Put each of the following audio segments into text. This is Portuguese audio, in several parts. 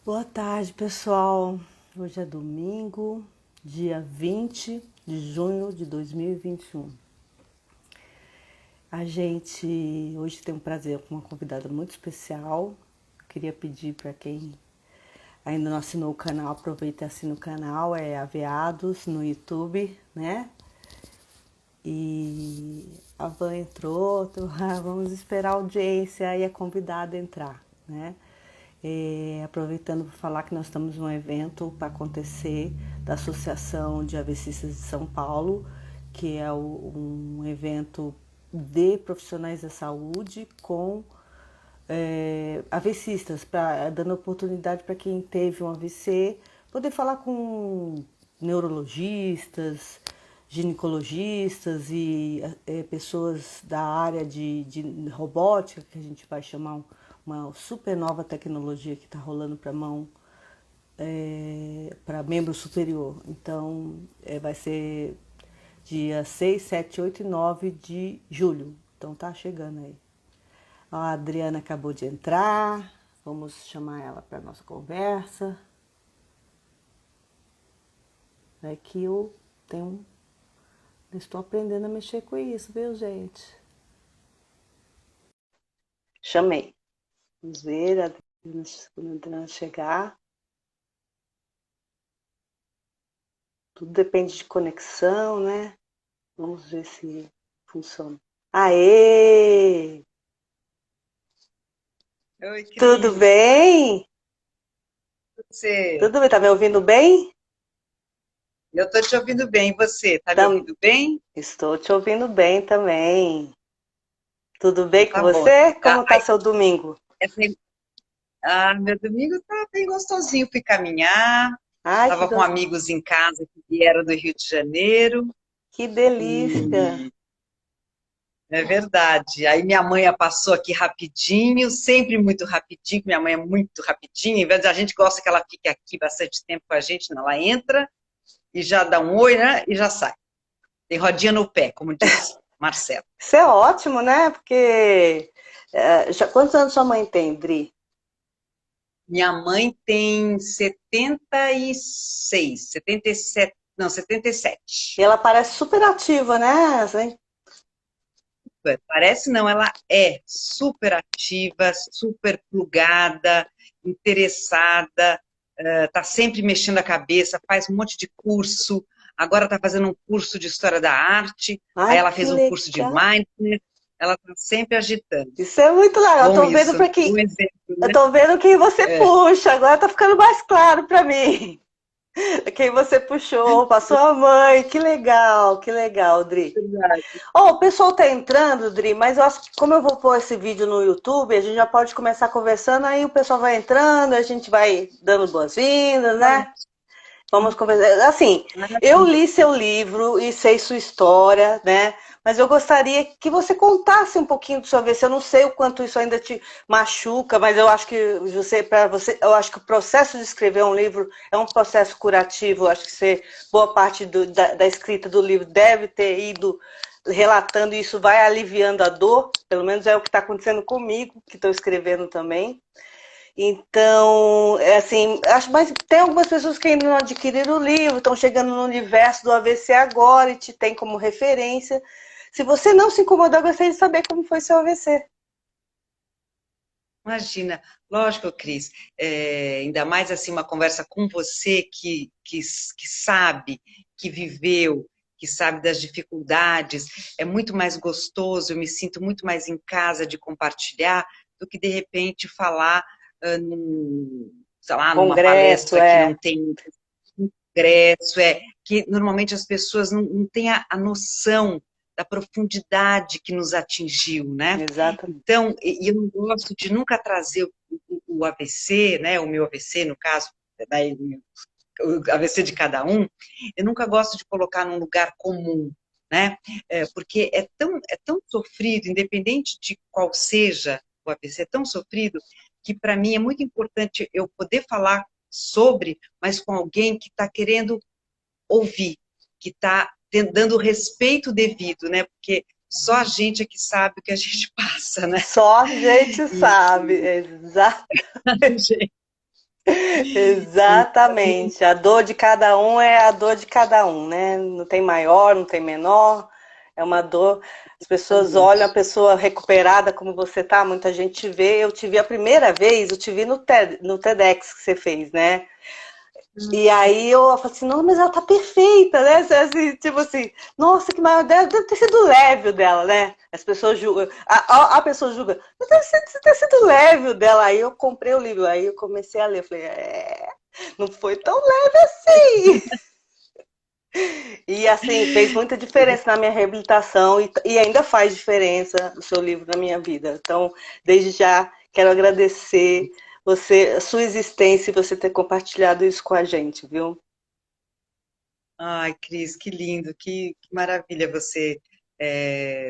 Boa tarde, pessoal. Hoje é domingo, dia 20 de junho de 2021. A gente hoje tem um prazer com uma convidada muito especial. Eu queria pedir para quem ainda não assinou o canal, aproveita e assina o canal, é Aveados no YouTube, né? E a Van entrou, vamos esperar a audiência e a convidada entrar, né? Aproveitando para falar que nós estamos num evento para acontecer da Associação de AVCistas de São Paulo, que é um evento de profissionais da saúde com AVCistas, dando oportunidade para quem teve um AVC poder falar com neurologistas, ginecologistas e pessoas da área de robótica, que a gente vai chamar uma super nova tecnologia que está rolando para mão, para membro superior. Então, vai ser dia 6, 7, 8 e 9 de julho. Então, tá chegando aí. A Adriana acabou de entrar, vamos chamar ela para nossa conversa. É que eu estou aprendendo a mexer com isso, viu, gente? Chamei. Vamos ver quando a Adriana chegar. Tudo depende de conexão, né? Vamos ver se funciona. Aê! Oi, Tudo Cris. bem? Você? Tudo bem? Tá me ouvindo bem? Eu estou te ouvindo bem. E você? Tá me ouvindo bem? Estou te ouvindo bem também. Tudo Então bem com tá bom. você? Como tá seu domingo? Essa- meu domingo tá bem gostosinho. Fui caminhar, Ai, estava com amigos em casa que vieram do Rio de Janeiro. que delícia! E é verdade. Aí minha mãe passou aqui rapidinho, sempre muito rapidinho, minha mãe é muito rapidinho. Em vez de a gente gosta que ela fique aqui bastante tempo com a gente, não, ela entra e já dá um oi, né? E já sai. Tem rodinha no pé, como diz Marcelo. Isso é ótimo, né? Porque quantos anos sua mãe tem, Dri? Minha mãe tem 76, 77, não, E 77. ela parece super ativa, né? Assim, Parece não, ela é super ativa, super plugada, interessada, está sempre mexendo a cabeça, faz um monte de curso, agora está fazendo um curso de História da Arte, aí ai, ela que fez um curso de legal! Mindfulness, ela está sempre agitando. Isso é muito legal. Eu Bom tô vendo isso, para quem, um exemplo, eu né? tô vendo quem você É, puxa. Agora tá ficando mais claro para mim. Quem você puxou, para sua mãe. Que legal, Dri. verdade. Ó, o pessoal tá entrando, Dri, mas eu acho que como eu vou pôr esse vídeo no YouTube, a gente já pode começar conversando, aí o pessoal vai entrando, a gente vai dando boas-vindas, né? Vamos conversar. Assim, eu li seu livro e sei sua história, né? Mas eu gostaria que você contasse um pouquinho do seu AVC. Eu não sei o quanto isso ainda te machuca, mas eu acho que para você, eu acho que o processo de escrever um livro é um processo curativo. Eu acho que você, boa parte da escrita do livro deve ter ido relatando e isso vai aliviando a dor. Pelo menos é o que está acontecendo comigo, que estou escrevendo também. Então, é assim, acho, mas tem algumas pessoas que ainda não adquiriram o livro, estão chegando no universo do AVC agora e te tem como referência. Se você não se incomodar, eu gostaria de saber como foi seu AVC. Imagina, lógico, Cris, ainda mais assim uma conversa com você que sabe, que viveu, que sabe das dificuldades, é muito mais gostoso, eu me sinto muito mais em casa de compartilhar do que de repente falar sei lá, numa Congresso, palestra que não é. tem congresso, que normalmente as pessoas não têm a noção da profundidade que nos atingiu, né? Exatamente. Então, e eu não gosto de nunca trazer o AVC, né, o meu AVC, no caso, daí, o AVC de cada um, eu nunca gosto de colocar num lugar comum, né? Porque é tão sofrido, independente de qual seja o AVC, é tão sofrido, que para mim é muito importante eu poder falar sobre, mas com alguém que está querendo ouvir, que está dando o respeito devido, né? Porque só a gente é que sabe o que a gente passa, né? Só a gente E, sabe. Exato. E, Exatamente. A dor de cada um é a dor de cada um, né? Não tem maior, não tem menor. É uma dor. As pessoas olham a pessoa recuperada como você tá, muita gente te vê. Eu te vi a primeira vez, eu te vi no TEDx que você fez, né? E aí eu falei assim, não, mas ela tá perfeita, né? Assim, tipo assim, nossa, que maior, deve ter sido leve o dela, né? As pessoas julgam, a pessoa julga, mas deve ter sido leve o dela. Aí eu comprei o livro, aí eu comecei a ler, falei, não foi tão leve assim. E assim, fez muita diferença na minha reabilitação e ainda faz diferença o seu livro na minha vida. Então, desde já, quero agradecer você, a sua existência e você ter compartilhado isso com a gente, viu? ai, Cris, que lindo, que maravilha você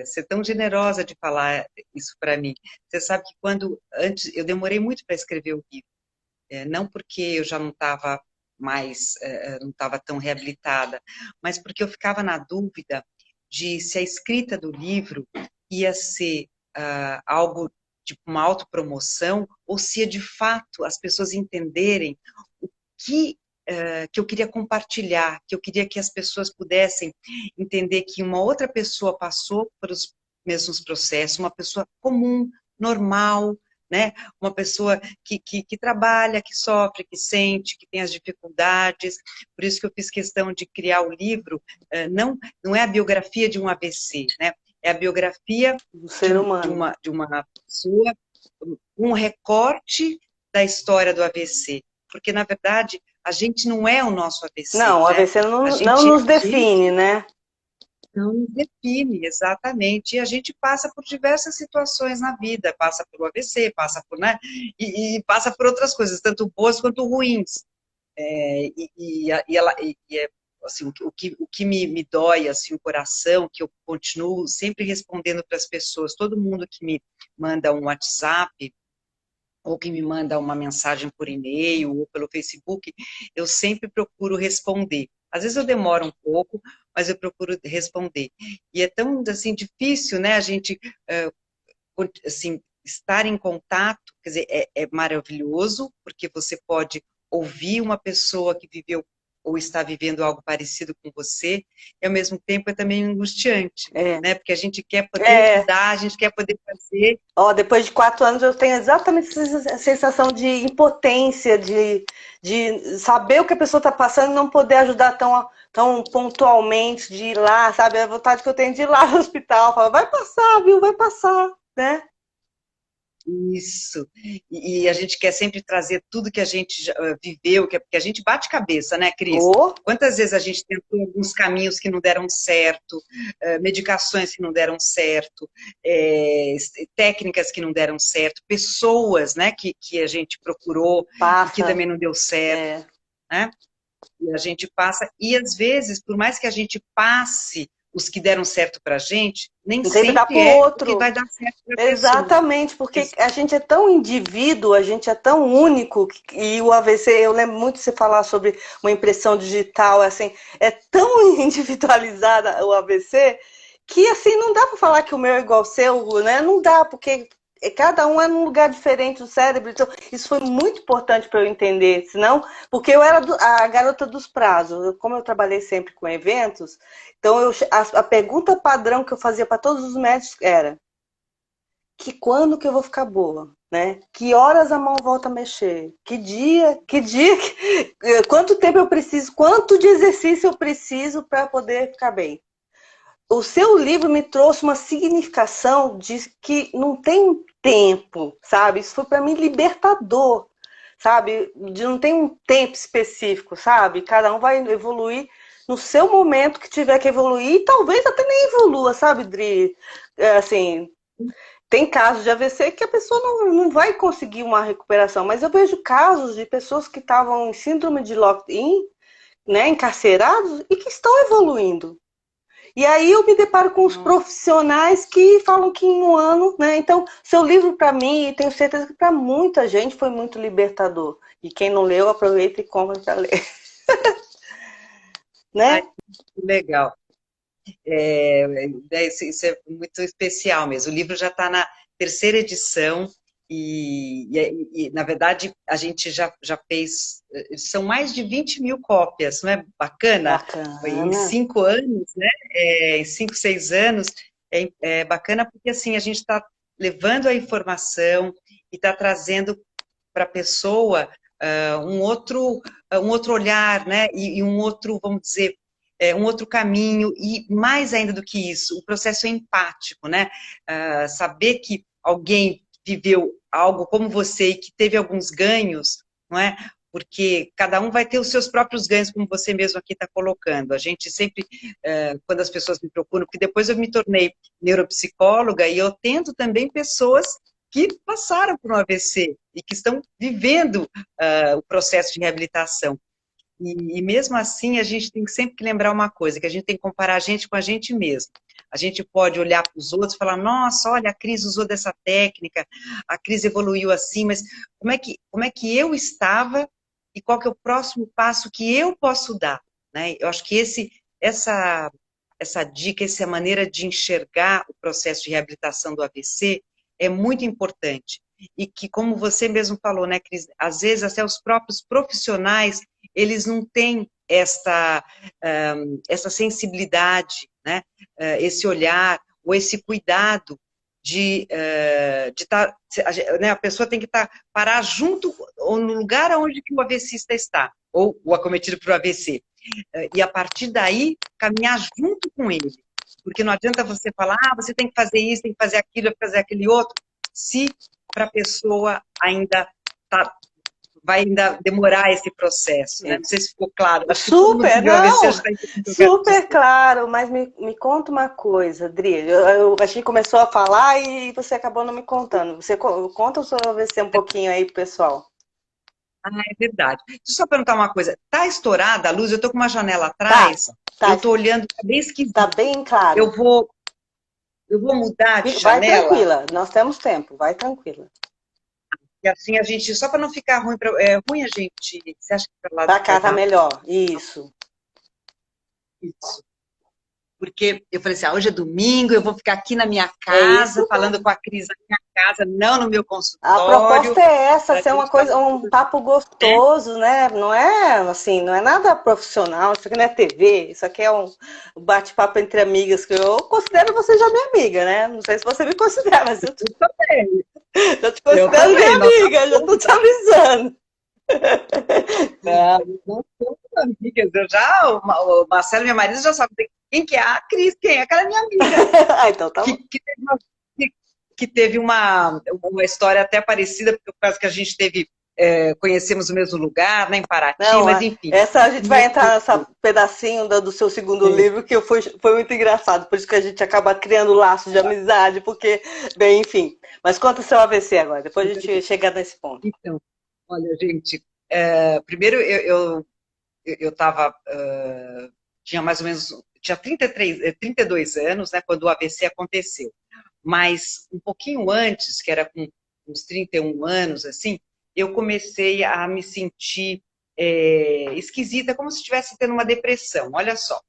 ser tão generosa de falar isso para mim. Você sabe que quando antes eu demorei muito para escrever o livro, não porque eu já não estava mais, não estava tão reabilitada, mas porque eu ficava na dúvida de se a escrita do livro ia ser algo tipo uma autopromoção ou se ia de fato as pessoas entenderem o que eu queria compartilhar, que eu queria que as pessoas pudessem entender que uma outra pessoa passou por os mesmos processos, uma pessoa comum, normal, né? Uma pessoa que trabalha, que sofre, que sente, que tem as dificuldades. Por isso que eu fiz questão de criar o livro, não é a biografia de um AVC, né? É a biografia Do ser humano. de uma pessoa, um recorte da história do AVC. Porque, na verdade, a gente não é o nosso AVC, Não, o né? AVC A não gente, nos a gente define, né? não nos define, exatamente. E a gente passa por diversas situações na vida, passa pelo AVC, passa por, né? E passa por outras coisas, tanto boas quanto ruins. Assim, o que me dói, assim, o coração, que eu continuo sempre respondendo para as pessoas, todo mundo que me manda um WhatsApp, ou que me manda uma mensagem por e-mail ou pelo Facebook, eu sempre procuro responder. Às vezes eu demoro um pouco, mas eu procuro responder. E é tão assim difícil, né? A gente assim estar em contato, quer dizer, é maravilhoso porque você pode ouvir uma pessoa que viveu ou está vivendo algo parecido com você, e ao mesmo tempo é também angustiante, É. né? Porque a gente quer poder É. ajudar, a gente quer poder fazer. Ó, depois de 4 anos eu tenho exatamente essa sensação de impotência, de saber o que a pessoa está passando e não poder ajudar tão pontualmente, de ir lá, sabe? A vontade que eu tenho de ir lá no hospital, falar, vai passar, viu? Vai passar, né? Isso. E a gente quer sempre trazer tudo que a gente já, viveu, porque a gente bate cabeça, né, Cris? Ou, Quantas vezes a gente tentou alguns caminhos que não deram certo, medicações que não deram certo, técnicas que não deram certo, pessoas, né, que a gente procurou e que passa. também não deu certo, É. né? E a gente passa, e às vezes, por mais que a gente passe os que deram certo para a gente, nem Sempre dá sempre pro é o que outro. vai dar certo para a pessoa. Exatamente, porque a gente é tão indivíduo, a gente é tão único, e o AVC, eu lembro muito de você falar sobre uma impressão digital, assim, é tão individualizada o AVC, que assim, não dá para falar que o meu é igual ao seu, né? Não dá, porque cada um é num lugar diferente do cérebro, então isso foi muito importante para eu entender, senão, porque eu era a garota dos prazos, como eu trabalhei sempre com eventos, então a pergunta padrão que eu fazia para todos os médicos era: que quando que eu vou ficar boa, né? Que horas a mão volta a mexer? Quanto tempo eu preciso, quanto de exercício eu preciso para poder ficar bem? O seu livro me trouxe uma significação de que não tem um tempo, sabe? Isso foi para mim libertador, sabe? De não tem um tempo específico, sabe? Cada um vai evoluir no seu momento que tiver que evoluir e talvez até nem evolua, sabe, Dri? Assim, tem casos de AVC que a pessoa não vai conseguir uma recuperação, mas eu vejo casos de pessoas que estavam em síndrome de lock-in, né, encarcerados, e que estão evoluindo. E aí eu me deparo com os Nossa. profissionais que falam que em um ano, né? Então, seu livro para mim, e tenho certeza que para muita gente foi muito libertador. E quem não leu, aproveita e compra para ler, Ai, né? que legal. Isso é muito especial mesmo. O livro já está na terceira edição Na verdade, a gente já fez, são mais de 20 mil cópias, não é bacana? Em Bacana. 5 anos, né? Em 5, 6 anos, é bacana porque assim, a gente está levando a informação e está trazendo para a pessoa um outro olhar, né? E um outro, vamos dizer, um outro caminho, e mais ainda do que isso, o processo empático, né? Saber que alguém viveu algo como você e que teve alguns ganhos, não é? Porque cada um vai ter os seus próprios ganhos, como você mesmo aqui está colocando. A gente sempre, quando as pessoas me procuram, porque depois eu me tornei neuropsicóloga e eu tento também pessoas que passaram por um AVC e que estão vivendo o processo de reabilitação. E mesmo assim, a gente tem sempre que lembrar uma coisa, que a gente tem que comparar a gente com a gente mesmo. A gente pode olhar para os outros e falar, nossa, olha, a Cris usou dessa técnica, a Cris evoluiu assim, mas como é que eu estava e qual que é o próximo passo que eu posso dar? Né? Eu acho que essa dica, essa maneira de enxergar o processo de reabilitação do AVC é muito importante. E que, como você mesmo falou, né, Cris, às vezes até os próprios profissionais eles não têm essa sensibilidade, né? Esse olhar, ou esse cuidado de estar, né? A pessoa tem que parar junto, ou no lugar onde que o AVCista está, ou o acometido por AVC, e a partir daí, caminhar junto com ele, porque não adianta você falar, você tem que fazer isso, tem que fazer aquilo, fazer aquele outro, se para a pessoa ainda tá, vai ainda demorar esse processo, né? Não sei se ficou claro. Acho que todo mundo que Super, viu a AVC não, já está entendendo o que eu quero super dizer. claro, mas me conta uma coisa, Adri. A gente começou a falar e você acabou não me contando. Você conta o seu AVC um pouquinho aí pro pessoal. Ah, é verdade. Deixa eu só perguntar uma coisa. Tá estourada a luz? Eu tô com uma janela Tá, atrás, tá, eu tô olhando, tá bem tá esquisito. bem claro. Eu vou, eu vou mudar de Vai janela, tranquila, nós temos tempo, vai tranquila. e assim a gente, só para não ficar ruim, é ruim a gente, você acha que para lá Pra vai cá tá dar melhor, isso. isso? Porque eu falei assim, hoje é domingo, eu vou ficar aqui na minha É isso. casa, falando com a Cris na minha casa, não no meu A consultório, proposta é essa, para a ser uma gente falar, coisa, um papo né? gostoso, né? Não é assim, não é nada profissional, isso aqui não é TV, isso aqui é um bate-papo entre amigas, que eu considero você já minha amiga, né? Não sei se você me considera, mas Eu também, eu te eu considero minha também, nós amiga, já tô te avisando. não somos amigas. O Marcelo, meu marido, já sabe quem que é a Cris, quem é aquela minha amiga, Ah, então tá bom. que teve, que teve uma história até parecida, porque por causa que a gente teve, conhecemos o mesmo lugar, né, em Paraty, Não, mas enfim. essa a gente vai E, entrar nessa pedacinho do seu segundo é, livro, que foi muito engraçado, por isso que a gente acaba criando laços de amizade, porque, bem, enfim. Mas conta o seu AVC agora, depois a gente chega nesse ponto. então, olha, gente, primeiro eu estava, tinha mais ou menos, tinha 32 anos, né, quando o AVC aconteceu. Mas um pouquinho antes, que era com uns 31 anos, assim, eu comecei a me sentir esquisita, como se estivesse tendo uma depressão, olha só.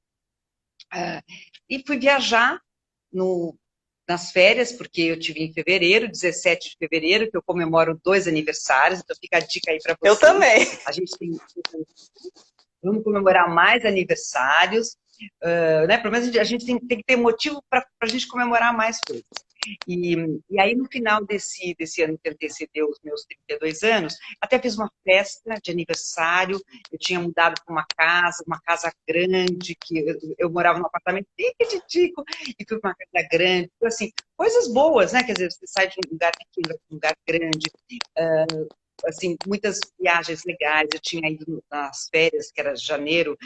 E fui viajar no, nas férias, porque eu tive em fevereiro, 17 de fevereiro, que eu comemoro 2 aniversários, então fica a dica aí para Eu vocês. também. A gente tem, vamos comemorar mais aniversários, né? Pelo menos a gente tem que ter motivo para a gente comemorar mais coisas. E aí, no final desse ano que antecedeu os meus 32 anos, até fiz uma festa de aniversário. Eu tinha mudado para uma casa grande, que eu morava num apartamento bem pequitico, e fui para uma casa grande. Então, assim, coisas boas, né? Quer dizer, você sai de um lugar pequeno para um lugar grande. Assim, muitas viagens legais. Eu tinha ido nas férias, que era janeiro,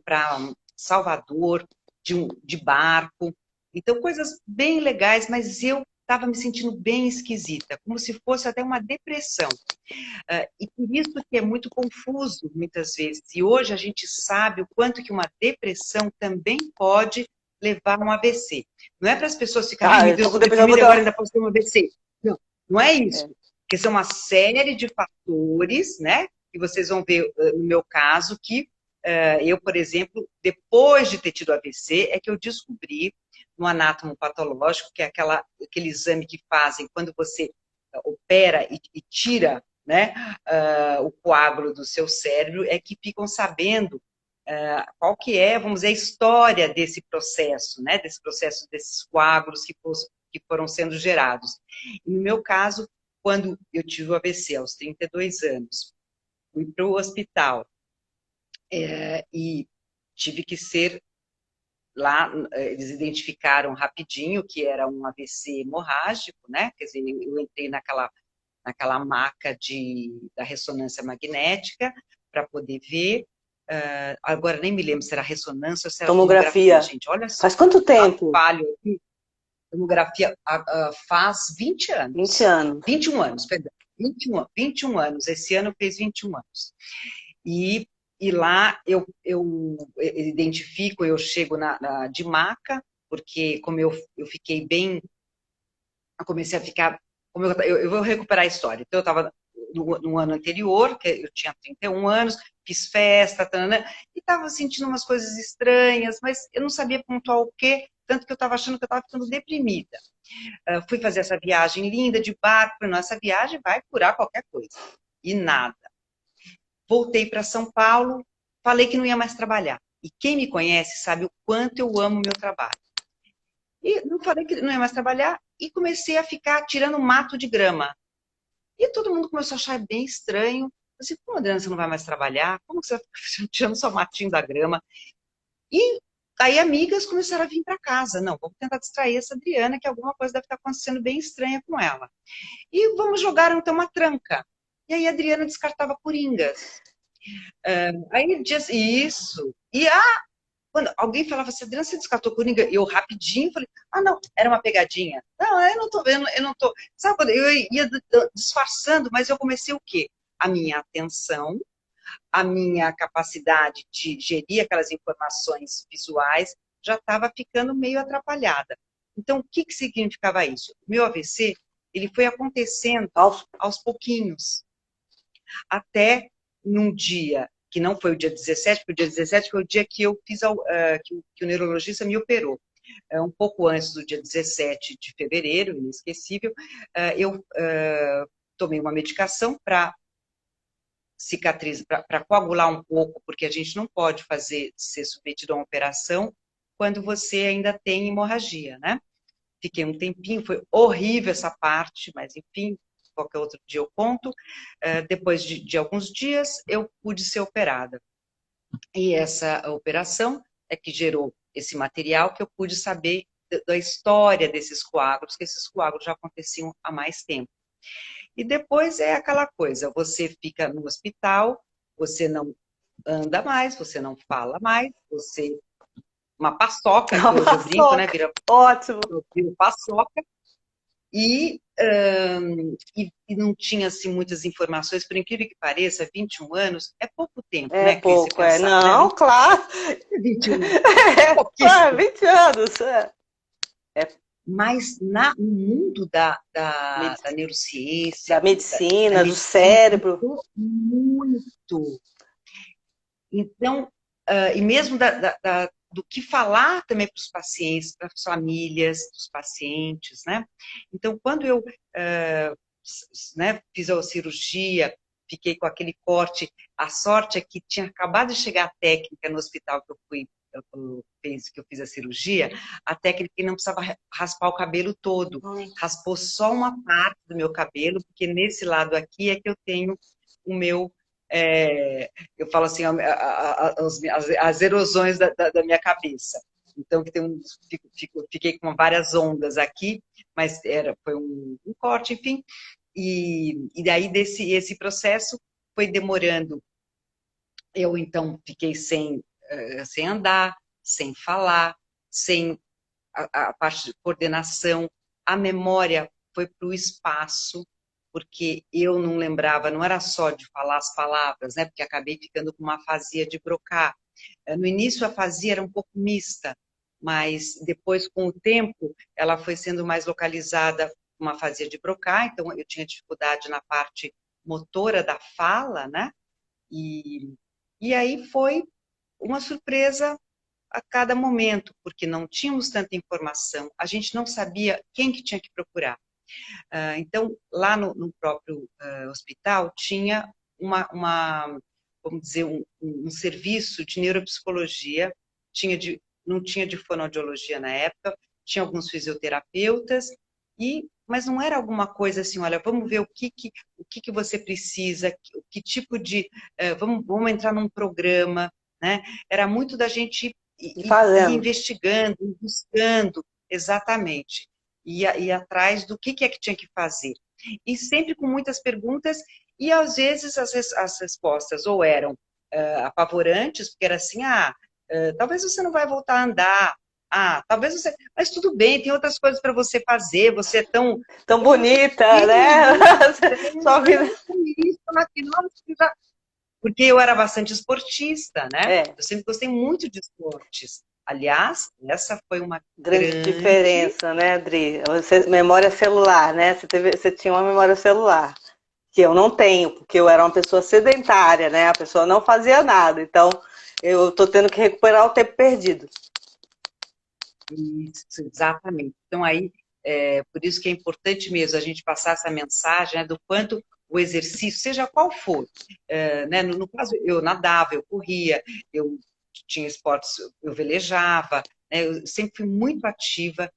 para Salvador, de barco. Então, coisas bem legais, mas eu estava me sentindo bem esquisita, como se fosse até uma depressão. E por isso que é muito confuso, muitas vezes. E hoje a gente sabe o quanto que uma depressão também pode levar a um AVC. Não é para as pessoas ficarem, ai Ah, meu eu Deus, tô com estou depressão, vou deprimida, ter agora uma... ainda posso ter um AVC. Não, não é isso. É. Porque são uma série de fatores, né? E vocês vão ver, no meu caso, que eu, por exemplo, depois de ter tido AVC, é que eu descobri no anátomo patológico, que é aquele exame que fazem quando você opera e tira, né, o coágulo do seu cérebro, é que ficam sabendo qual que é, vamos dizer, a história desse processo, né, desse processo desses coágulos que foram sendo gerados. E no meu caso, quando eu tive o AVC aos 32 anos, fui para o hospital e tive que ser lá, eles identificaram rapidinho que era um AVC hemorrágico, né? Quer dizer, eu entrei naquela maca da ressonância magnética para poder ver. Agora nem me lembro se era ressonância ou se era tomografia, Tomografia. gente. Olha só, Faz quanto tempo? falho aqui. Tomografia faz 20 20 anos. anos. 21 anos, perdão. 21 anos. Esse ano fez 21 anos. E lá eu identifico, eu chego de maca, porque como eu fiquei bem, eu comecei a ficar, eu vou recuperar a história. Então eu estava no ano anterior, que eu tinha 31 anos, fiz festa, e estava sentindo umas coisas estranhas, mas eu não sabia pontuar o quê, tanto que eu estava achando que eu estava ficando deprimida. Fui fazer essa viagem linda de barco, nossa viagem vai curar qualquer coisa. E nada. Voltei para São Paulo, falei que não ia mais trabalhar. E quem me conhece sabe o quanto eu amo o meu trabalho. E não falei que não ia mais trabalhar e comecei a ficar tirando mato de grama. E todo mundo começou a achar bem estranho. Eu disse, como, Adriana, você não vai mais trabalhar? Como você vai ficar tirando só matinho da grama? E aí amigas começaram a vir para casa. Não, vamos tentar distrair essa Adriana, que alguma coisa deve estar acontecendo bem estranha com ela. E vamos jogar então uma tranca. E aí a Adriana descartava coringas. Aí disse isso. E quando alguém falava assim, Adriana, você descartou coringa? Eu rapidinho falei, não, era uma pegadinha. Não, eu não tô vendo, eu não tô. Sabe quando eu ia disfarçando, mas eu comecei o quê? A minha atenção, a minha capacidade de gerir aquelas informações visuais já estava ficando meio atrapalhada. Então, o que significava isso? O meu AVC, ele foi acontecendo aos pouquinhos, até num dia que não foi o dia 17, porque o dia 17 foi o dia que eu fiz que o neurologista me operou. Um pouco antes do dia 17 de fevereiro, inesquecível, eu tomei uma medicação para cicatriz, para coagular um pouco, porque a gente não pode ser submetido a uma operação quando você ainda tem hemorragia, né? Fiquei um tempinho, foi horrível essa parte, mas enfim, qualquer outro dia eu conto. Depois de alguns dias, eu pude ser operada. E essa operação é que gerou esse material que eu pude saber da história desses coágulos, que esses coágulos já aconteciam há mais tempo. E depois é aquela coisa, você fica no hospital, você não anda mais, você não fala mais, você... Uma paçoca, que hoje eu brinco, né? Ótimo. Vira paçoca. E não tinha assim, muitas informações, por incrível que pareça, 21 anos é pouco tempo, né? É pouco, pensar, não, né? claro. 21 anos. É, 20 anos. Mas no mundo da neurociência, da medicina, do cérebro. Muito. Então, e mesmo do que falar também para os pacientes, para as famílias dos pacientes, né? Então, quando eu fiz a cirurgia, fiquei com aquele corte, a sorte é que tinha acabado de chegar a técnica no hospital que eu fiz a cirurgia, a técnica que não precisava raspar o cabelo todo, raspou só uma parte do meu cabelo, porque nesse lado aqui é que eu tenho o meu... eu falo assim, as erosões da minha cabeça. Então, fiquei com várias ondas aqui, mas foi um corte, enfim. E daí, esse processo foi demorando. Eu, então, fiquei sem andar, sem falar, sem a parte de coordenação. A memória foi para o espaço, porque eu não lembrava, não era só de falar as palavras, né? Porque acabei ficando com uma afasia de Broca. No início a afasia era um pouco mista, mas depois, com o tempo, ela foi sendo mais localizada uma afasia de Broca, então eu tinha dificuldade na parte motora da fala, né? E aí foi uma surpresa a cada momento, porque não tínhamos tanta informação, a gente não sabia quem que tinha que procurar. Então, lá no próprio hospital, tinha vamos dizer, um serviço de neuropsicologia, não tinha de fonoaudiologia na época, tinha alguns fisioterapeutas, mas não era alguma coisa assim, olha, vamos ver o que você precisa, que tipo de... vamos entrar num programa, né? Era muito da gente ir investigando, buscando, exatamente, ir atrás do que é que tinha que fazer. E sempre com muitas perguntas, e às vezes as respostas ou eram apavorantes, porque era assim, talvez você não vai voltar a andar, talvez você... Mas tudo bem, tem outras coisas para você fazer, você é tão... Tão bonita, né? Só vida... Porque eu era bastante esportista, né? É. Eu sempre gostei muito de esportes. Aliás, essa foi uma grande diferença, né, Adri? Memória celular, né? Você tinha uma memória celular, que eu não tenho, porque eu era uma pessoa sedentária, né? A pessoa não fazia nada. Então, eu tô tendo que recuperar o tempo perdido. Isso, exatamente. Então, aí, por isso que é importante mesmo a gente passar essa mensagem, né, do quanto o exercício, seja qual for, né? No caso, eu nadava, eu corria, eu tinha esportes, eu velejava, né? Eu sempre fui muito ativa,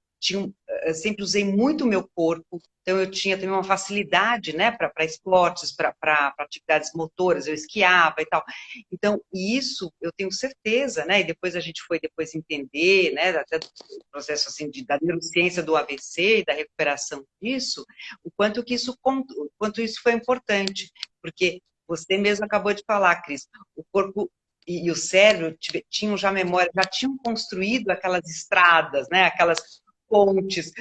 sempre usei muito o meu corpo, então eu tinha também uma facilidade, né, para esportes, para atividades motoras, eu esquiava e tal. Então, isso eu tenho certeza, né, e depois a gente foi entender, né, até do processo assim, da neurociência do AVC e da recuperação disso, o quanto isso foi importante, porque você mesmo acabou de falar, Cris, o corpo e o cérebro tinham já memória, já tinham construído aquelas estradas, né, aquelas pontes,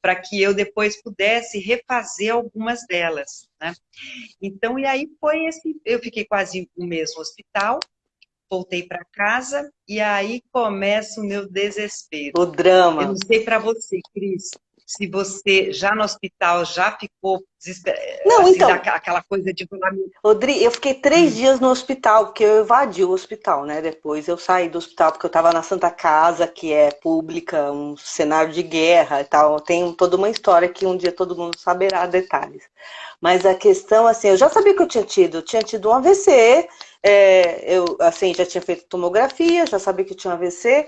para que eu depois pudesse refazer algumas delas, né? Então, e aí eu fiquei quase um mês no hospital, voltei para casa, e aí começa o meu desespero. O drama. Eu não sei para você, Cris, se você já no hospital já ficou desesperada, não, assim, então, aquela coisa de... Rodrigo, eu fiquei 3 dias no hospital, porque eu evadi o hospital, né? Depois eu saí do hospital, porque eu estava na Santa Casa, que é pública, um cenário de guerra e tal. Tem toda uma história que um dia todo mundo saberá detalhes. Mas a questão, assim, eu já sabia que eu tinha tido um AVC, eu, assim, já tinha feito tomografia, já sabia que eu tinha um AVC,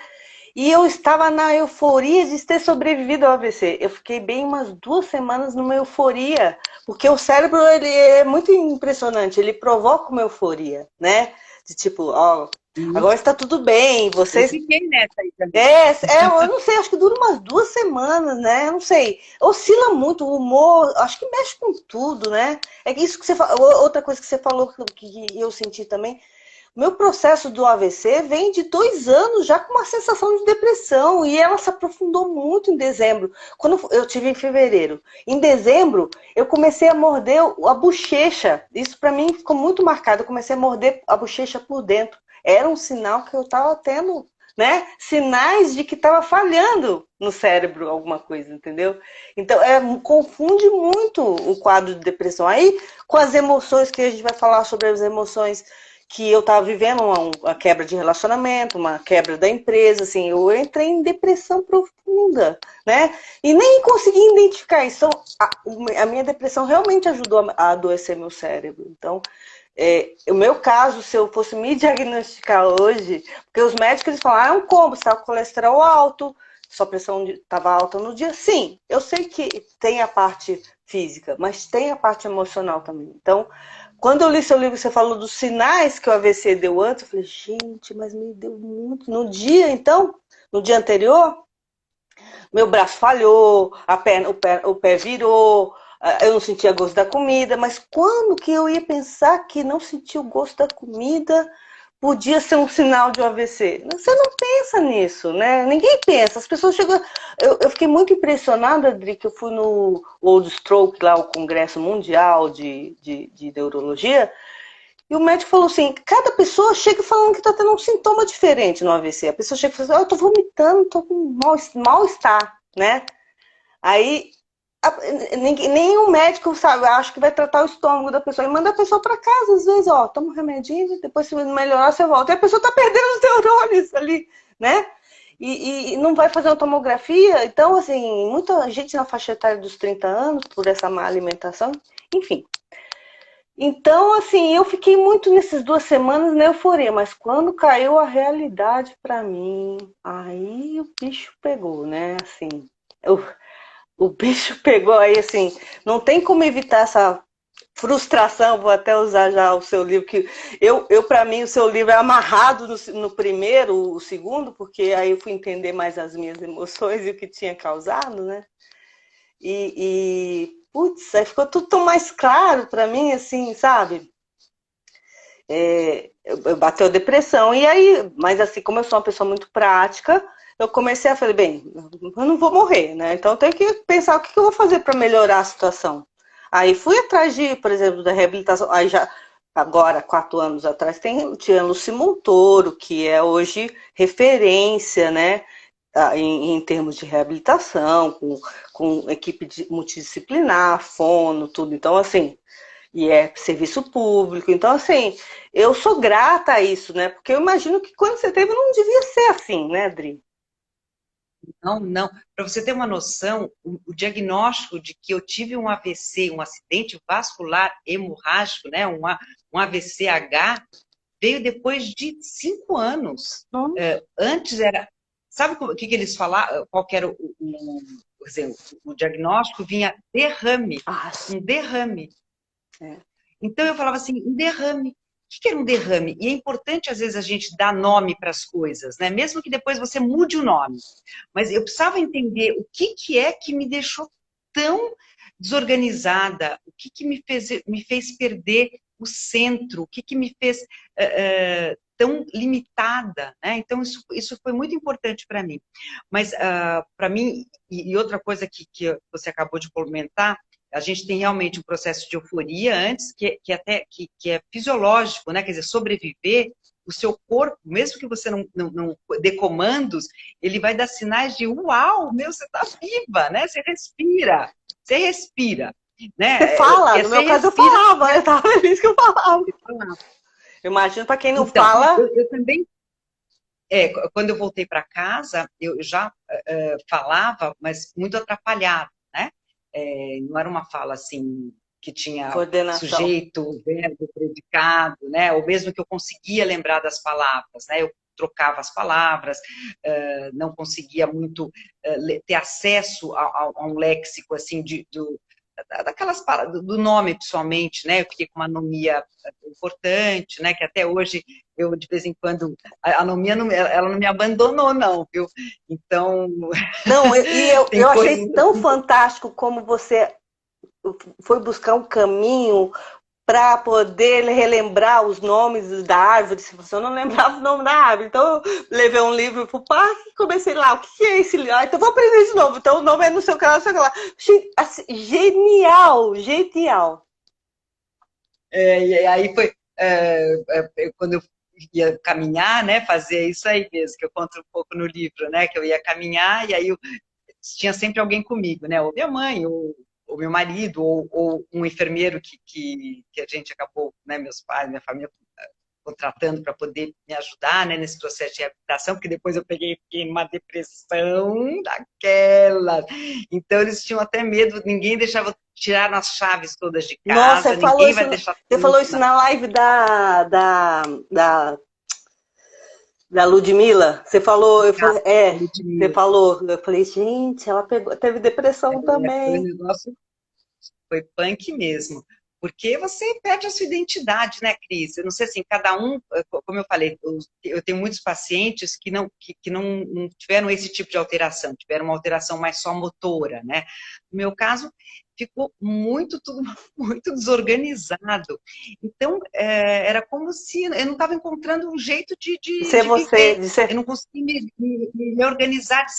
e eu estava na euforia de ter sobrevivido ao AVC. Eu fiquei bem umas 2 semanas numa euforia, porque o cérebro, ele é muito impressionante, ele provoca uma euforia, né? De tipo, ó, agora está tudo bem, vocês... Eu fiquei nessa aí também. eu não sei, acho que dura umas 2 semanas, né? Eu não sei. Oscila muito o humor, acho que mexe com tudo, né? É isso que você falou, outra coisa que você falou que eu senti também. Meu processo do AVC vem de 2 anos já com uma sensação de depressão e ela se aprofundou muito em dezembro. Quando eu tive em fevereiro, em dezembro eu comecei a morder a bochecha. Isso para mim ficou muito marcado. Eu comecei a morder a bochecha por dentro. Era um sinal que eu estava tendo, né? Sinais de que estava falhando no cérebro alguma coisa, entendeu? Então confunde muito o quadro de depressão. Aí com as emoções que a gente vai falar sobre as emoções que eu estava vivendo uma quebra de relacionamento, uma quebra da empresa, assim, eu entrei em depressão profunda, né? E nem consegui identificar isso. Então, a minha depressão realmente ajudou a adoecer meu cérebro. Então, o meu caso, se eu fosse me diagnosticar hoje, porque os médicos eles falam, é um combo, você está com colesterol alto, sua pressão estava alta no dia. Sim, eu sei que tem a parte física, mas tem a parte emocional também. Então, quando eu li seu livro, você falou dos sinais que o AVC deu antes, eu falei, gente, mas me deu muito. No dia, então, no dia anterior, meu braço falhou, o pé virou, eu não sentia gosto da comida, mas quando que eu ia pensar que não sentir o gosto da comida podia ser um sinal de um AVC? Você não pensa nisso, né? Ninguém pensa. As pessoas chegam... Eu fiquei muito impressionada, Adri, que eu fui no World Stroke, lá o Congresso Mundial de Neurologia, e o médico falou assim, cada pessoa chega falando que está tendo um sintoma diferente no AVC. A pessoa chega e fala assim, eu tô vomitando, tô com mal-estar, né? Aí nenhum médico sabe, acho que vai tratar o estômago da pessoa e manda a pessoa para casa, às vezes, ó, toma um remedinho, depois se melhorar você volta. E a pessoa tá perdendo os neurônios ali, né? e não vai fazer uma tomografia. Então, assim, muita gente na faixa etária dos 30 anos, por essa má alimentação, enfim. Então, assim, eu fiquei muito nessas 2 semanas na euforia, mas quando caiu a realidade para mim, aí o bicho pegou, né? Assim, o bicho pegou aí, assim, não tem como evitar essa frustração, vou até usar já o seu livro, que eu para mim, o seu livro é amarrado no primeiro, o segundo, porque aí eu fui entender mais as minhas emoções e o que tinha causado, né? Putz, aí ficou tudo tão mais claro para mim, assim, sabe? Bateu depressão. E aí, mas assim, como eu sou uma pessoa muito prática, eu comecei a falar, bem, eu não vou morrer, né? Então eu tenho que pensar o que eu vou fazer para melhorar a situação. Aí fui atrás de, por exemplo, da reabilitação. Aí já, agora, 4 anos atrás, tinha Lucy Montoro, que é hoje referência, né? Em termos de reabilitação, com equipe multidisciplinar, fono, tudo. Então, assim, e é serviço público. Então, assim, eu sou grata a isso, né? Porque eu imagino que quando você teve não devia ser assim, né, Adri? Não, não. Para você ter uma noção, o diagnóstico de que eu tive um AVC, um acidente vascular hemorrágico, né, um AVCH, veio depois de 5 anos. Antes era... Sabe o que eles falavam? Qual que era por exemplo, o diagnóstico vinha derrame, um derrame. Então eu falava assim, um derrame. O que era um derrame? E é importante, às vezes, a gente dar nome para as coisas, né? Mesmo que depois você mude o nome. Mas eu precisava entender o que é que me deixou tão desorganizada, o que me fez perder o centro, o que me fez tão limitada, né? Então, isso foi muito importante para mim. Mas, para mim, e outra coisa que você acabou de comentar, a gente tem realmente um processo de euforia antes, que é fisiológico, né? Quer dizer, sobreviver, o seu corpo, mesmo que você não dê comandos, ele vai dar sinais de uau, meu, você está viva, né? Você respira, né? Você fala, no meu caso eu falava, eu estava feliz que eu falava. Eu imagino para quem não então, fala. Eu também, quando eu voltei para casa, eu já falava, mas muito atrapalhado, né? Não era uma fala assim que tinha sujeito, verbo, predicado, né? Ou mesmo que eu conseguia lembrar das palavras, né? Eu trocava as palavras, não conseguia muito ter acesso a um léxico assim daquelas palavras, do nome pessoalmente, né? Eu fiquei com uma anomia importante, né? Que até hoje eu de vez em quando a anomia ela não me abandonou, não, viu? Então não, eu achei tão fantástico como você foi buscar um caminho para poder relembrar os nomes da árvore, se você não lembrava o nome da árvore. Então, eu levei um livro para o parque e comecei lá, o que é esse livro? Então, vou aprender de novo. Então, o nome é não sei o que lá, não sei o que lá. Assim, genial, genial. E aí foi quando eu ia caminhar, né, fazer isso aí mesmo, que eu conto um pouco no livro, né, que eu ia caminhar e aí tinha sempre alguém comigo, né, ou minha mãe, ou meu marido, ou um enfermeiro que a gente acabou, né, meus pais, minha família contratando para poder me ajudar, né, nesse processo de reabilitação, porque depois eu fiquei numa depressão daquela. Então eles tinham até medo, ninguém deixava, tiraram as chaves todas de casa, Nossa, ninguém vai deixar. você falou isso na live da Ludmilla. Você falou, você falou. Eu falei, gente, ela teve depressão também. Foi um negócio, foi punk mesmo. Porque você perde a sua identidade, né, Cris? Eu não sei assim, cada um, como eu falei, eu tenho muitos pacientes que não tiveram esse tipo de alteração, tiveram uma alteração mais só motora, né? No meu caso, ficou tudo muito desorganizado. Então, era como se eu não estava encontrando um jeito de ser você, viver. Eu não conseguia me organizar de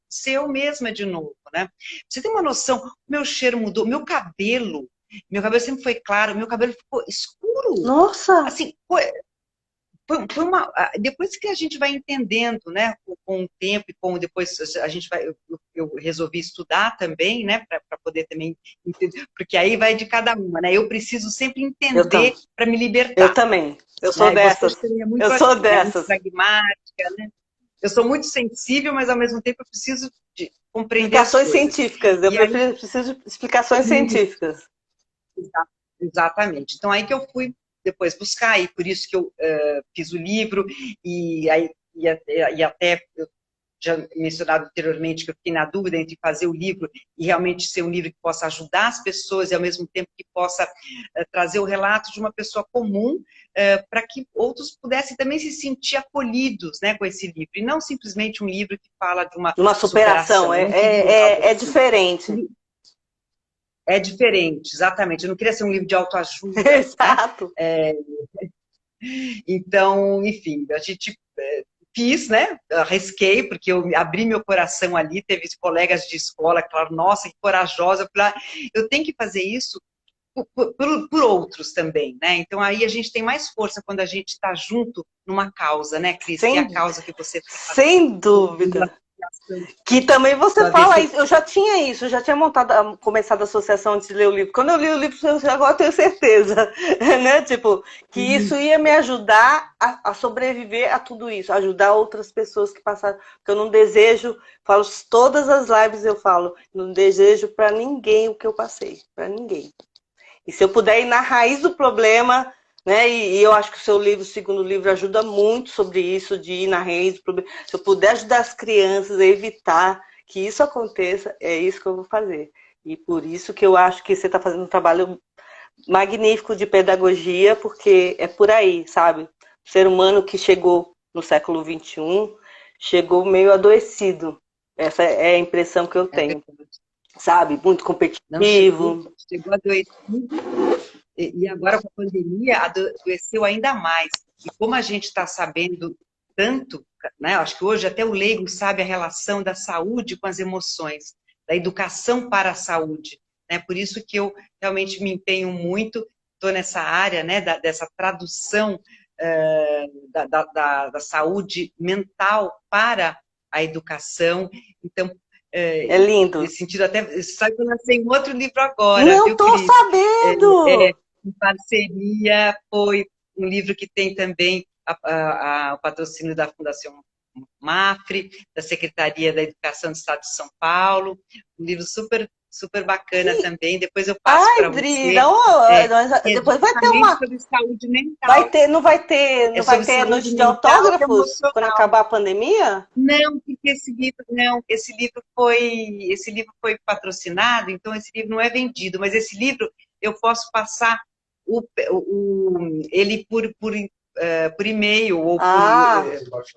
ser eu mesma de novo, né? Você tem uma noção, meu cheiro mudou, meu cabelo sempre foi claro, meu cabelo ficou escuro. Nossa! Assim, foi uma... Depois que a gente vai entendendo, né, com o tempo e depois a gente vai... Eu resolvi estudar também, né, para poder também entender, porque aí vai de cada uma, né? Eu preciso sempre entender para me libertar. Eu também. Eu sou dessas. Eu sou dessas. Muito pragmática, né? eu sou muito sensível, mas ao mesmo tempo eu preciso de compreender as Explicações coisas. científicas, eu E aí, preciso de explicações científicas. exatamente. Então aí que eu fui depois buscar, e por isso que eu fiz o livro, e, aí, e até eu já mencionado anteriormente que eu fiquei na dúvida entre fazer o livro e realmente ser um livro que possa ajudar as pessoas e ao mesmo tempo que possa trazer o relato de uma pessoa comum para que outros pudessem também se sentir acolhidos, né, com esse livro, e não simplesmente um livro que fala de uma Uma superação, superação. Eu não queria algo é assim. diferente. É diferente, exatamente. Eu não queria ser um livro de autoajuda, né? Exato. Então, enfim, a gente fiz, né? Arrisquei, porque eu abri meu coração ali, teve colegas de escola que falaram, nossa, que corajosa. Eu falei, eu tenho que fazer isso por outros também, né? Então aí a gente tem mais força quando a gente está junto numa causa, né, Cris? Que é a causa que você está fazendo. Sem dúvida. Que também você Do fala AVC. isso. Eu já tinha isso, eu já tinha começado a associação antes de ler o livro. Quando eu li o livro, agora eu tenho certeza, né? Tipo, que isso ia me ajudar a sobreviver a tudo isso, ajudar outras pessoas que passaram. Porque eu não desejo, falo todas as lives eu falo, não desejo para ninguém o que eu passei, para ninguém. E se eu puder ir na raiz do problema, né? E eu acho que o seu livro, o segundo livro, ajuda muito sobre isso, de ir na raiz do problema. Se eu puder ajudar as crianças a evitar que isso aconteça, é isso que eu vou fazer. E por isso que eu acho que você está fazendo um trabalho magnífico de pedagogia, porque é por aí, sabe? O ser humano que chegou no século XXI chegou meio adoecido. Essa é a impressão que eu tenho. Sabe? Muito Não competitivo. chegou a adoecido. E agora, com a pandemia, adoeceu ainda mais. E como a gente está sabendo tanto, né? Acho que hoje até o leigo sabe a relação da saúde com as emoções, da educação para a saúde. Né? Por isso que eu realmente me empenho muito, estou nessa área, né, dessa tradução da saúde mental para a educação. Então, É lindo. nesse sentido, até sabe que eu lancei um outro livro agora, Não viu, tô Cris? sabendo! Em parceria, foi um livro que tem também o patrocínio da Fundação Mafre, da Secretaria da Educação do Estado de São Paulo, um livro super, super bacana também, depois eu passo Ai, para Dri, você, não, que é depois vai ter justamente uma. sobre saúde Vai mental, ter, não vai ter, é não vai sobre ter saúde noite de mental e autógrafos quando emocional. acabar a pandemia? Não, porque esse livro foi patrocinado, então esse livro não é vendido, mas esse livro eu posso passar ele por e-mail ou Ah,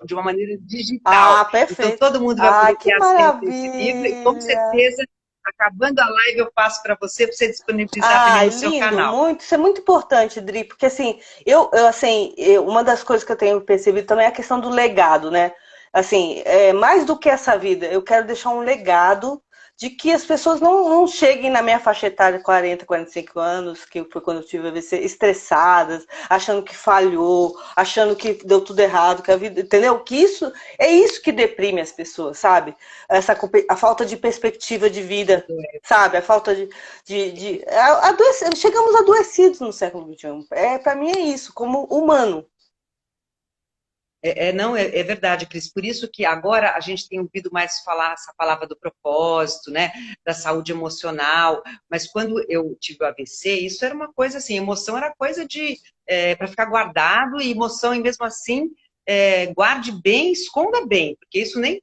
de uma maneira digital. Então perfeito. todo mundo vai Ah, poder que ter acesso a esse livro e com maravilha. certeza, acabando a live, eu passo para você disponibilizar também Ai, no seu lindo, canal. muito, isso é muito importante, Dri, porque assim, assim, uma das coisas que eu tenho percebido também é a questão do legado, né? Assim, mais do que essa vida, eu quero deixar um legado de que as pessoas não cheguem na minha faixa etária, 40, 45 anos, que foi quando eu tive AVC, estressadas, achando que falhou, achando que deu tudo errado, que a vida, entendeu? Que isso é isso que deprime as pessoas, sabe? A falta de perspectiva de vida, sabe? A falta chegamos adoecidos no século XXI. Para mim é isso, como humano. Não, é verdade, Cris. Por isso que agora a gente tem ouvido mais falar essa palavra do propósito, né? Da saúde emocional. Mas quando eu tive o AVC, isso era uma coisa assim, emoção era coisa de para ficar guardado, e emoção, e mesmo assim, guarde bem, esconda bem, porque isso nem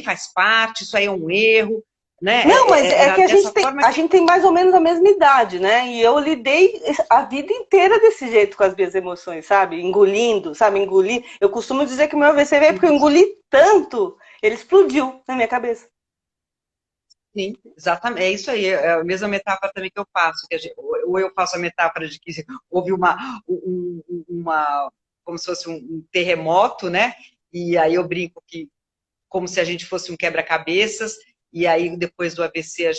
faz parte, isso aí é um erro, né? Não, mas é Era que dessa forma a que gente tem mais ou menos a mesma idade, né? E eu lidei a vida inteira desse jeito com as minhas emoções, sabe? Engolindo, sabe? Engolir. Eu costumo dizer que o meu AVC veio porque eu engoli tanto, ele explodiu na minha cabeça. sim, exatamente. É isso aí, é a mesma metáfora também que eu faço. Ou eu faço a metáfora de que houve uma como se fosse um terremoto, né? E aí eu brinco que como se a gente fosse um quebra-cabeças, e aí depois do AVC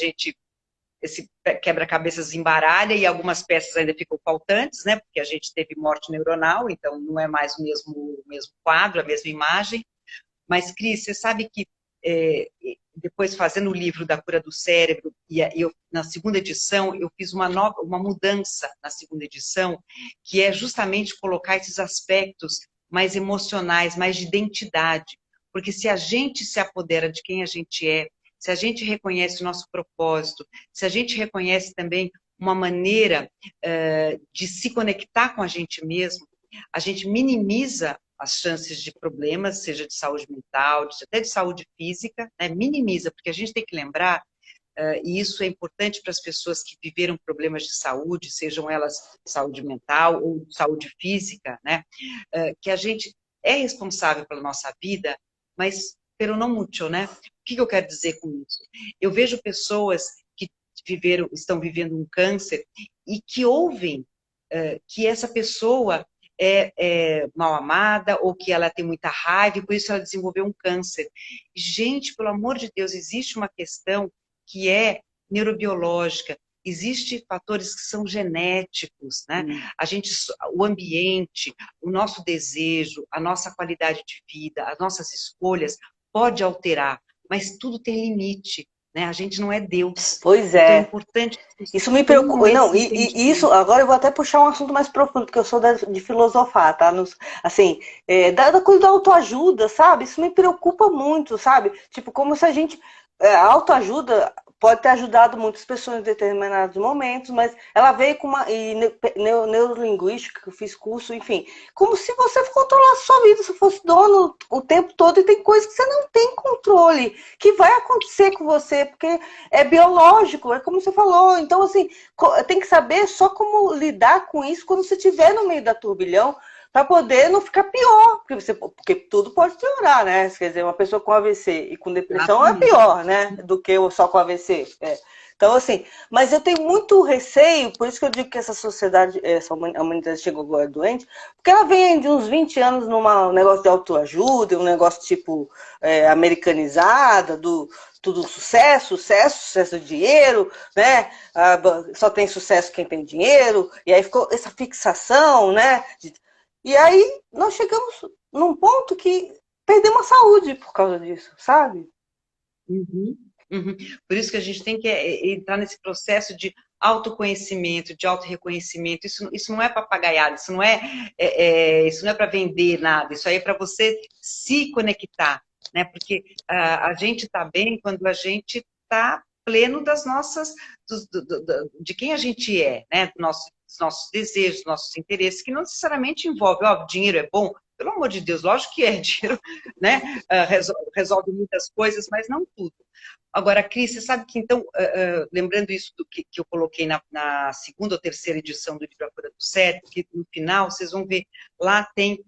esse quebra-cabeças embaralha e algumas peças ainda ficam faltantes, né? Porque a gente teve morte neuronal, então não é mais o mesmo quadro, a mesma imagem. Mas, Cris, você sabe que depois fazendo o livro da cura do cérebro, e eu, na segunda edição, eu fiz uma mudança na segunda edição, que é justamente colocar esses aspectos mais emocionais, mais de identidade. Porque se a gente se apodera de quem a gente é, se a gente reconhece o nosso propósito, se a gente reconhece também uma maneira de se conectar com a gente mesmo, a gente minimiza as chances de problemas, seja de saúde mental, até de saúde física, né? Minimiza, porque a gente tem que lembrar, e isso é importante para as pessoas que viveram problemas de saúde, sejam elas saúde mental ou saúde física, né? Que a gente é responsável pela nossa vida, mas pelo não mútuo, né? O que eu quero dizer com isso? Eu vejo pessoas que estão vivendo um câncer e que ouvem que essa pessoa é mal amada ou que ela tem muita raiva e por isso ela desenvolveu um câncer. Gente, pelo amor de Deus, existe uma questão que é neurobiológica, existem fatores que são genéticos, né? O ambiente, o nosso desejo, a nossa qualidade de vida, as nossas escolhas pode alterar, mas tudo tem limite, né? A gente não é Deus. Pois então é é. importante. Isso me preocupa. Não, isso, agora eu vou até puxar um assunto mais profundo, porque eu sou de filosofar, tá? Assim, da coisa da autoajuda, sabe? Isso me preocupa muito, sabe? Tipo, como se a gente. A autoajuda pode ter ajudado muitas pessoas em determinados momentos, mas ela veio com uma. E neurolinguística, que eu fiz curso, enfim. Como se você controlasse sua vida, se fosse dono o tempo todo, e tem coisas que você não tem controle, que vai acontecer com você, porque é biológico, é como você falou. Então, assim, tem que saber só como lidar com isso quando você estiver no meio da turbilhão, para poder não ficar pior, porque tudo pode piorar, né? Quer dizer, uma pessoa com AVC e com depressão é pior, né? Do que só com AVC. Então, assim, mas eu tenho muito receio, por isso que eu digo que essa sociedade, essa humanidade chegou agora doente, porque ela vem de uns 20 anos num negócio de autoajuda, um negócio tipo americanizada, tudo sucesso, dinheiro, né? Só tem sucesso quem tem dinheiro, e aí ficou essa fixação, né? E aí nós chegamos num ponto que perdemos a saúde por causa disso, sabe? Por isso que a gente tem que entrar nesse processo de autoconhecimento, de autorreconhecimento. Isso não é papagaiado, isso não é para vender nada, isso aí é para você se conectar, né? Porque a gente está bem quando a gente está pleno das nossas, de quem a gente é, né? Dos nossos desejos, nossos interesses, que não necessariamente envolve, dinheiro é bom, pelo amor de Deus, lógico que é, dinheiro, né? Resolve muitas coisas, mas não tudo. Agora, Cris, você sabe que, então, lembrando isso do que eu coloquei na segunda ou terceira edição do livro A Cura do Cérebro, que no final, vocês vão ver, lá tem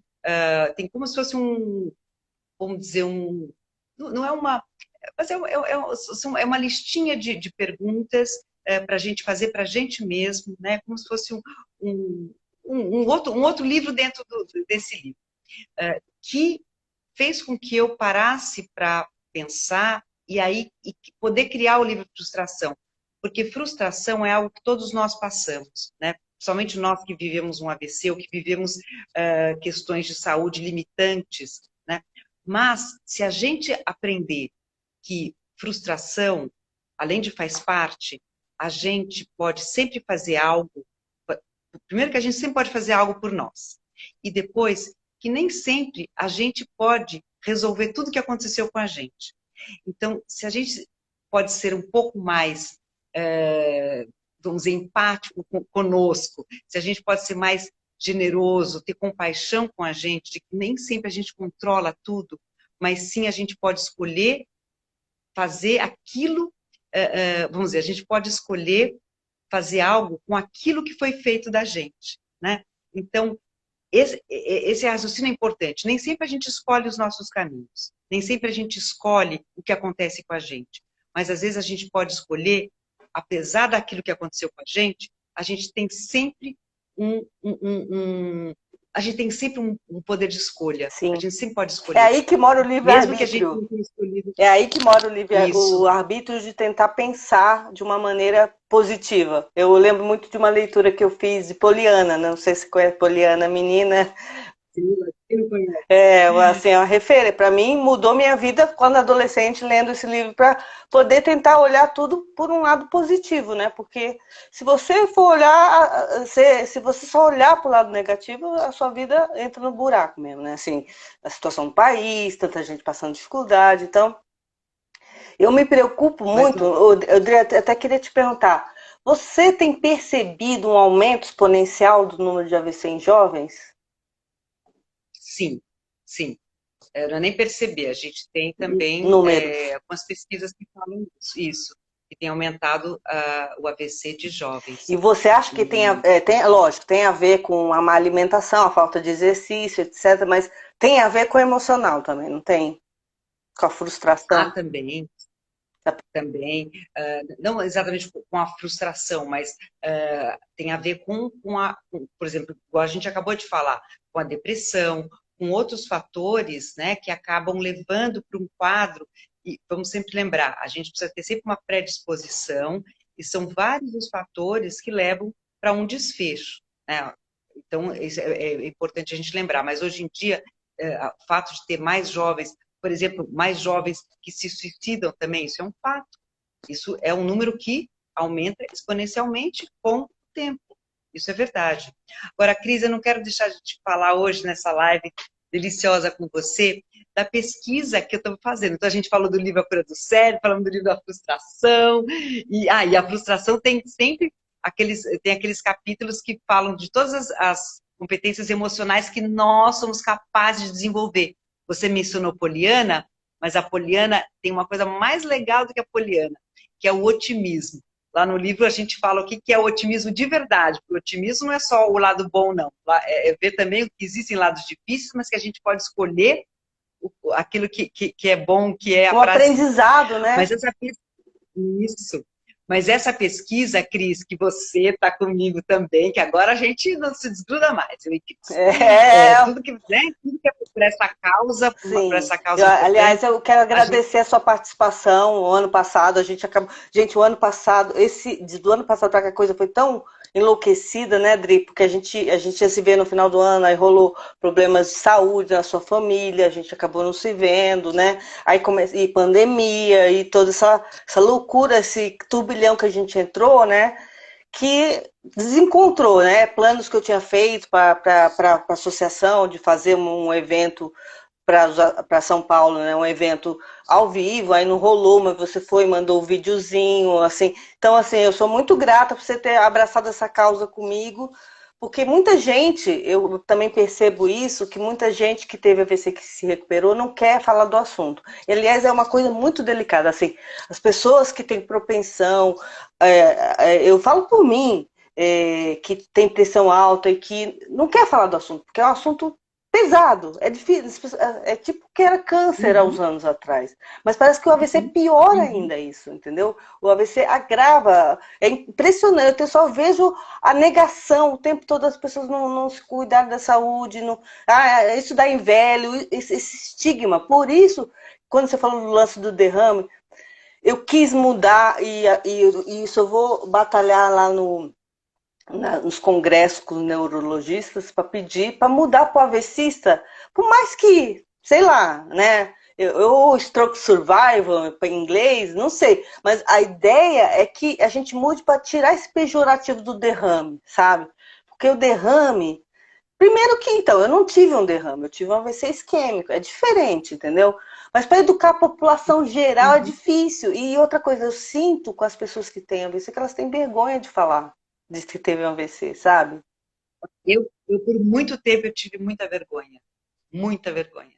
como se fosse vamos dizer, não é uma, mas é uma listinha de perguntas para a gente fazer para a gente mesmo, né? Como se fosse um outro livro dentro desse livro, que fez com que eu parasse para pensar e poder criar o livro Frustração. Porque frustração é algo que todos nós passamos, né? Principalmente nós que vivemos um AVC ou que vivemos questões de saúde limitantes, né? Mas se a gente aprender que frustração, além de faz parte, a gente pode sempre fazer algo. Primeiro que a gente sempre pode fazer algo por nós. E depois que nem sempre a gente pode resolver tudo que aconteceu com a gente. Então, se a gente pode ser um pouco mais, vamos dizer, empático conosco, se a gente pode ser mais generoso, ter compaixão com a gente, de que nem sempre a gente controla tudo, mas sim a gente pode escolher fazer aquilo, vamos dizer, a gente pode escolher fazer algo com aquilo que foi feito da gente, né? Então, esse raciocínio é importante. Nem sempre a gente escolhe os nossos caminhos. Nem sempre a gente escolhe o que acontece com a gente. Mas, às vezes, a gente pode escolher, apesar daquilo que aconteceu com a gente tem sempre a gente tem sempre um poder de escolha. Sim. A gente sempre pode escolher. É aí que mora o livre-arbítrio. Mesmo que a gente não tenha escolhido. É aí que mora o arbítrio de tentar pensar de uma maneira positiva. Eu lembro muito de uma leitura que eu fiz de Poliana, não sei se conhece Poliana, menina. Sim, não conhece. Assim, é uma referência. Para mim, mudou minha vida quando adolescente, lendo esse livro, para poder tentar olhar tudo por um lado positivo, né? Porque se você for olhar, se você só olhar para o lado negativo, a sua vida entra no buraco mesmo, né? Assim, a situação do país, tanta gente passando dificuldade. Então, eu me preocupo Mas muito, não, eu até queria te perguntar, você tem percebido um aumento exponencial do número de AVC em jovens? sim, sim. Eu nem percebi. A gente tem também Números. algumas pesquisas que falam isso, que tem aumentado o AVC de E jovens. você acha que E, lógico, tem a ver com a má alimentação, a falta de exercício, etc., mas tem a ver com o emocional também, não tem? Com a frustração. também, também, não exatamente com a frustração, mas tem a ver por exemplo, igual a gente acabou de falar, com a depressão, com outros fatores, né, que acabam levando para um quadro, e vamos sempre lembrar, a gente precisa ter sempre uma predisposição, e são vários os fatores que levam para um desfecho, né? Então, isso é importante a gente lembrar, mas hoje em dia, o fato de ter mais jovens, por exemplo, mais jovens que se suicidam também, isso é um fato. Isso é um número que aumenta exponencialmente com o tempo. Isso é verdade. Agora, Cris, eu não quero deixar de te falar hoje nessa live deliciosa com você da pesquisa que eu estou fazendo. Então, a gente falou do livro A Cura do Cérebro, falamos do livro da frustração, e a frustração tem sempre aqueles capítulos que falam de todas as competências emocionais que nós somos capazes de desenvolver. Você mencionou Poliana, mas a Poliana tem uma coisa mais legal do que a Poliana, que é o otimismo. Lá no livro a gente fala o que é o otimismo de verdade, porque o otimismo não é só o lado bom, não. É ver também que existem lados difíceis, mas que a gente pode escolher aquilo que é bom, que é Um aprazível. aprendizado, né? Mas isso. Mas essa pesquisa, Cris, que você está comigo também, que agora a gente não se desgruda mais, eu e Cris. É, Tudo que, né, tudo que é por sim. essa causa importante, Aliás, eu quero a gente agradecer a sua participação. O ano passado, a gente acabou. Gente, o ano passado, do ano passado para cá, a coisa foi tão enlouquecida, né, Dri? Porque a gente ia se ver no final do ano, aí rolou problemas de saúde na sua família, a gente acabou não se vendo, né? Aí e pandemia, e toda essa loucura, esse turbilhão que a gente entrou, né? Que desencontrou, né? Planos que eu tinha feito para a associação de fazer um evento para São Paulo, né? Um evento ao vivo, aí não rolou, mas você foi, mandou um videozinho, assim. Então, assim, eu sou muito grata por você ter abraçado essa causa comigo, porque muita gente, eu também percebo isso, que muita gente que teve AVC que se recuperou não quer falar do assunto. E, aliás, é uma coisa muito delicada, assim, as pessoas que têm propensão, eu falo por mim, que tem pressão alta e que não quer falar do assunto, porque é um assunto pesado, é difícil, é tipo que era câncer há uns uhum, anos atrás. Mas parece que o AVC uhum, piora uhum. ainda isso, entendeu? O AVC agrava, é impressionante, eu só vejo a negação o tempo todo, as pessoas não se cuidarem da saúde, não, isso dá em velho, esse estigma. Por isso, quando você falou do lance do derrame, eu quis mudar e isso eu vou batalhar lá nos congressos com os neurologistas para pedir para mudar para o AVCista, por mais que, sei lá, né? Eu stroke survival em inglês, não sei, mas a ideia é que a gente mude para tirar esse pejorativo do derrame, sabe? Porque o derrame, primeiro que então, eu não tive um derrame, eu tive um AVC isquêmico, é diferente, entendeu? Mas para educar a população geral é Uhum. difícil. E outra coisa, eu sinto com as pessoas que têm AVC que elas têm vergonha de falar de que teve um AVC, sabe? Por muito tempo, eu tive muita vergonha. Muita vergonha.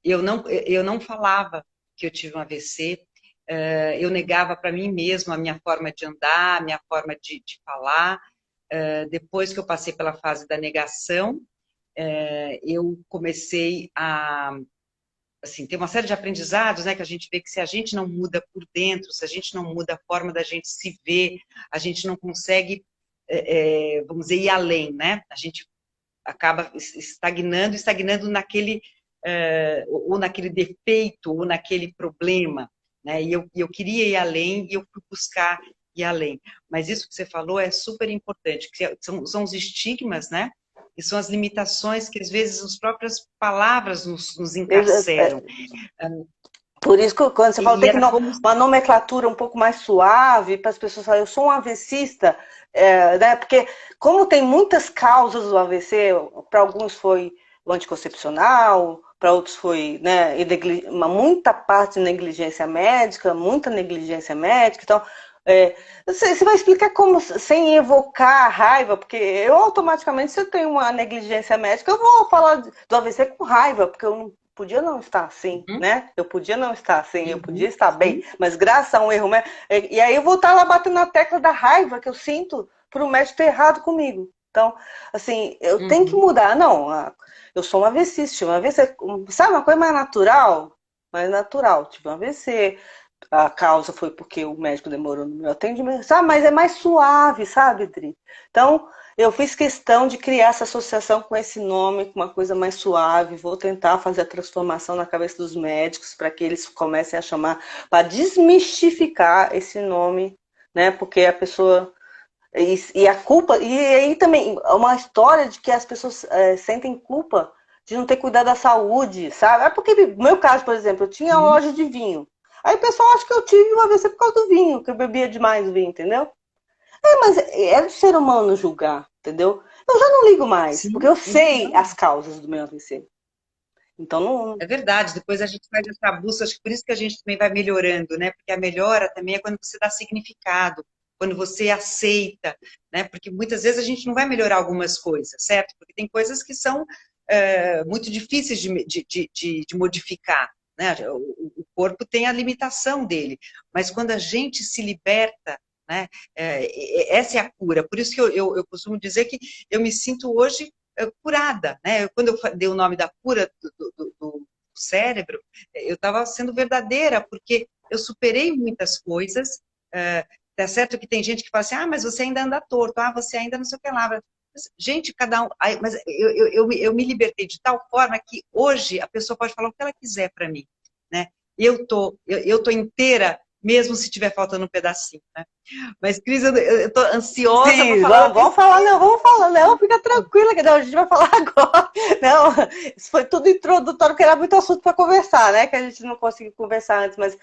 Eu não falava que eu tive um AVC, eu negava para mim mesma a minha forma de andar, a minha forma de falar. Depois que eu passei pela fase da negação, eu comecei a assim, ter uma série de aprendizados, né, que a gente vê que se a gente não muda por dentro, se a gente não muda a forma da gente se ver, a gente não consegue, vamos dizer, ir além, né? A gente acaba estagnando naquele, ou naquele defeito, ou naquele problema, né? E eu queria ir além, e eu fui buscar ir além. Mas isso que você falou é super importante, que são os estigmas, né? E são as limitações que, às vezes, as próprias palavras nos É, encarceram. por isso que quando você fala, E tem que era como... uma nomenclatura um pouco mais suave para as pessoas falarem, eu sou um AVCista, né? Porque como tem muitas causas do AVC, para alguns foi o anticoncepcional, para outros foi, né, muita parte de negligência médica, muita negligência médica, então você vai explicar como, sem evocar a raiva, porque eu automaticamente, se eu tenho uma negligência médica, eu vou falar do AVC com raiva, porque eu não podia não estar assim, Uhum, né? Eu podia não estar assim, eu podia uhum, estar bem, sim, mas graças a um erro médico. E aí eu vou estar lá batendo na tecla da raiva que eu sinto por um médico ter errado comigo. Então, assim, eu tenho que uhum. mudar. Não, eu sou uma AVCista, uma AVC, sabe, uma coisa mais natural? Mais natural, tipo um AVC. A causa foi porque o médico demorou no meu atendimento, sabe? Mas é mais suave, sabe, Dri? Então, eu fiz questão de criar essa associação com esse nome, com uma coisa mais suave. Vou tentar fazer a transformação na cabeça dos médicos para que eles comecem a chamar, para desmistificar esse nome, né? Porque a pessoa. E a culpa. E aí também, uma história de que as pessoas sentem culpa de não ter cuidado da saúde, sabe? É porque, no meu caso, por exemplo, eu tinha uma Sim. loja de vinho. Aí o pessoal acha que eu tive um AVC por causa do vinho, que eu bebia demais vinho, entendeu? Mas é do ser humano julgar, entendeu? Eu já não ligo mais, porque Sim, eu é sei verdade. as causas do meu AVC. Então não. É verdade, depois a gente faz essa busca, acho que por isso que a gente também vai melhorando, né? Porque a melhora também é quando você dá significado, quando você aceita, né? Porque muitas vezes a gente não vai melhorar algumas coisas, certo? Porque tem coisas que são muito difíceis de modificar, né? O corpo tem a limitação dele, mas quando a gente se liberta, né? Essa é a cura. Por isso que eu costumo dizer que eu me sinto hoje curada, né? Quando eu dei o nome da cura do cérebro, eu estava sendo verdadeira, porque eu superei muitas coisas. Tá certo que tem gente que fala assim, ah, mas você ainda anda torto, ah, você ainda não sei o que lá. Mas, gente, cada um. Mas eu me libertei de tal forma que hoje a pessoa pode falar o que ela quiser para mim, né? Eu tô inteira, mesmo se tiver faltando um pedacinho, né? Mas, Cris, eu tô ansiosa para Sim, falar da vamos falar, pesquisa. não, vamos falar, não, fica tranquila, que não, a gente vai falar agora. Não, isso foi tudo introdutório, porque era muito assunto para conversar, né? Que a gente não conseguiu conversar antes, mas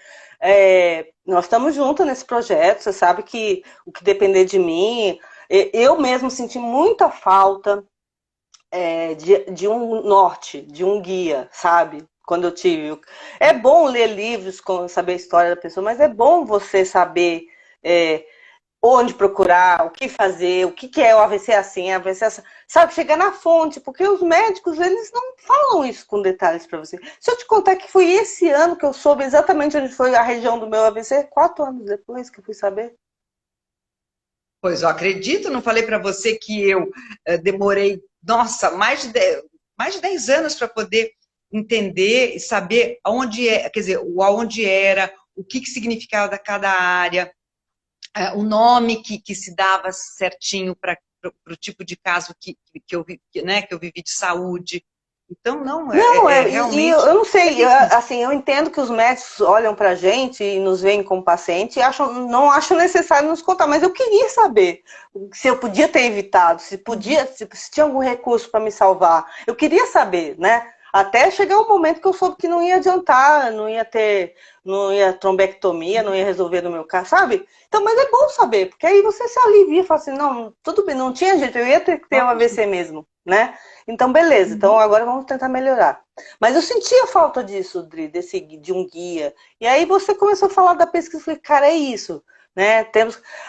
nós estamos juntos nesse projeto, você sabe que o que depender de mim, eu mesmo senti muita falta de um norte, de um guia, sabe? Quando eu tive. É bom ler livros, saber a história da pessoa, mas é bom você saber. É, onde procurar, o que fazer, o que é o AVC assim, AVC assim, sabe, chegar na fonte, porque os médicos, eles não falam isso com detalhes para você. Se eu te contar que foi esse ano que eu soube exatamente onde foi a região do meu AVC, 4 anos depois que eu fui saber. Pois eu acredito, não falei para você que eu demorei, nossa, mais de 10 anos para poder entender e saber aonde é, quer dizer, o aonde era, o que significava da cada área, o nome que se dava certinho para o tipo de caso que eu vivi de saúde. Então, não, Não, e realmente eu não sei, belíssimo. assim, eu entendo que os médicos olham pra gente e nos veem como paciente e não acham necessário nos contar, mas eu queria saber se eu podia ter evitado, se tinha algum recurso para me salvar. Eu queria saber, né? Até chegar um momento que eu soube que não ia adiantar, não ia trombectomia, não ia resolver no meu caso, sabe? Então, mas é bom saber, porque aí você se alivia e fala assim, não, tudo bem, não tinha jeito, eu ia ter que ter um AVC mesmo, né? Então, beleza. Então, Uhum. agora vamos tentar melhorar. Mas eu sentia falta disso, Dri, de um guia. E aí você começou a falar da pesquisa. Eu falei, cara, é isso. Né?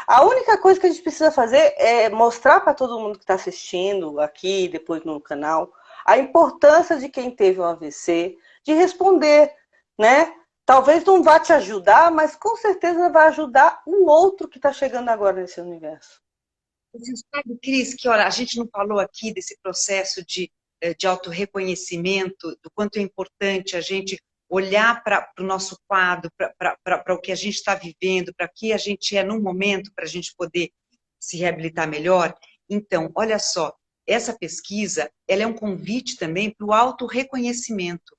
A única coisa que a gente precisa fazer é mostrar para todo mundo que está assistindo aqui, depois no canal, a importância de quem teve um AVC, de responder, né? Talvez não vá te ajudar, mas com certeza vai ajudar o outro que está chegando agora nesse universo. Você sabe, Cris, que olha, a gente não falou aqui desse processo de autorreconhecimento, do quanto é importante a gente olhar para o nosso quadro, para o que a gente está vivendo, para o que a gente é no momento, para a gente poder se reabilitar melhor. Então, olha só, essa pesquisa, ela é um convite também para o autorreconhecimento.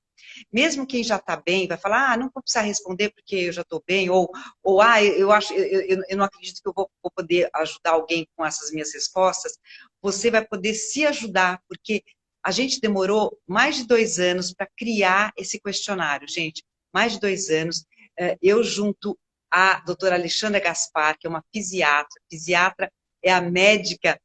Mesmo quem já está bem vai falar, ah, não vou precisar responder porque eu já estou bem, ou eu acho, eu não acredito que eu vou poder ajudar alguém com essas minhas respostas. você vai poder se ajudar, porque a gente demorou mais de 2 anos para criar esse questionário, gente. Mais de 2 anos. Eu junto à doutora Alexandra Gaspar, que é uma fisiatra. Fisiatra é a médica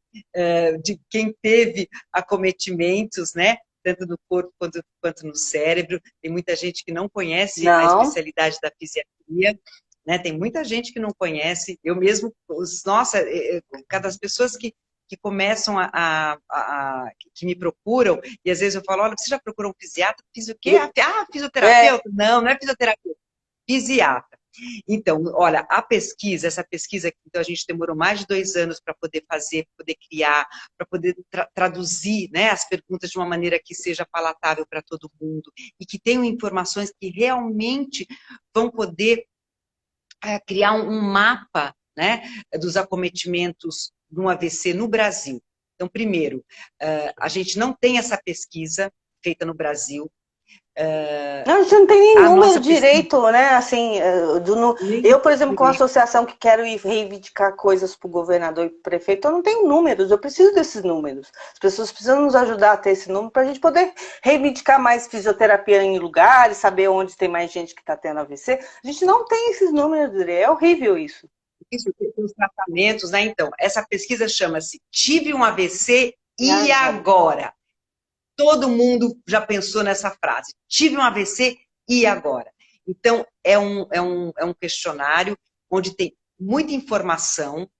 de quem teve acometimentos, né? Tanto no corpo quanto no cérebro. Tem muita gente que não conhece a Não. especialidade da fisiatria, né? Tem muita gente que não conhece. Eu mesmo, nossa, cada das pessoas que começam que me procuram, e às vezes eu falo, olha, você já procurou um fisiatra? Fiz o quê? Ah, fisioterapeuta? Não, não é fisioterapeuta, fisiatra. Então, olha, essa pesquisa, então a gente demorou mais de 2 anos para poder fazer, para poder criar, para poder traduzir, né, as perguntas de uma maneira que seja palatável para todo mundo e que tenham informações que realmente vão poder criar um mapa, né, dos acometimentos de um AVC no Brasil. Então, primeiro, a gente não tem essa pesquisa feita no Brasil. Não, a gente não tem nem A número nossa pesquisa... direito, né? Assim, eu, por exemplo, com a associação que quero ir reivindicar coisas para o governador e para o prefeito, eu não tenho números, eu preciso desses números. As pessoas precisam nos ajudar a ter esse número para a gente poder reivindicar mais fisioterapia em lugares, saber onde tem mais gente que está tendo AVC. A gente não tem esses números, é horrível isso. Isso, os tratamentos, né? Então, essa pesquisa chama-se Tive um AVC e agora? Todo mundo já pensou nessa frase. Tive um AVC e agora? Então, é um questionário onde tem muita informação,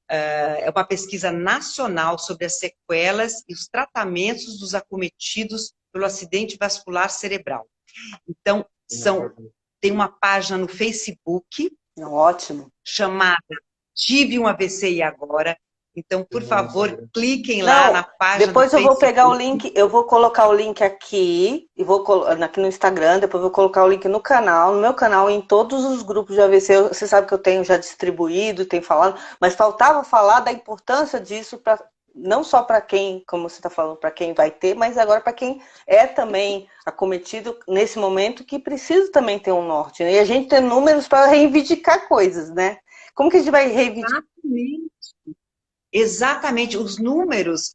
é uma pesquisa nacional sobre as sequelas e os tratamentos dos acometidos pelo acidente vascular cerebral. Então, tem uma página no Facebook, ótimo, chamada Tive um AVC e agora? Então, por favor, cliquem lá na página depois do eu vou Facebook. pegar o link, eu vou colocar o link aqui, e vou aqui no Instagram, depois eu vou colocar o link no canal, no meu canal, em todos os grupos de AVC. Você sabe que eu tenho já distribuído, tenho falado, mas faltava falar da importância disso, não só para quem, como você está falando, para quem vai ter, mas agora para quem é também acometido nesse momento, que precisa também ter um norte, né? E a gente tem números para reivindicar coisas, né? Como que a gente vai reivindicar? Exatamente, os números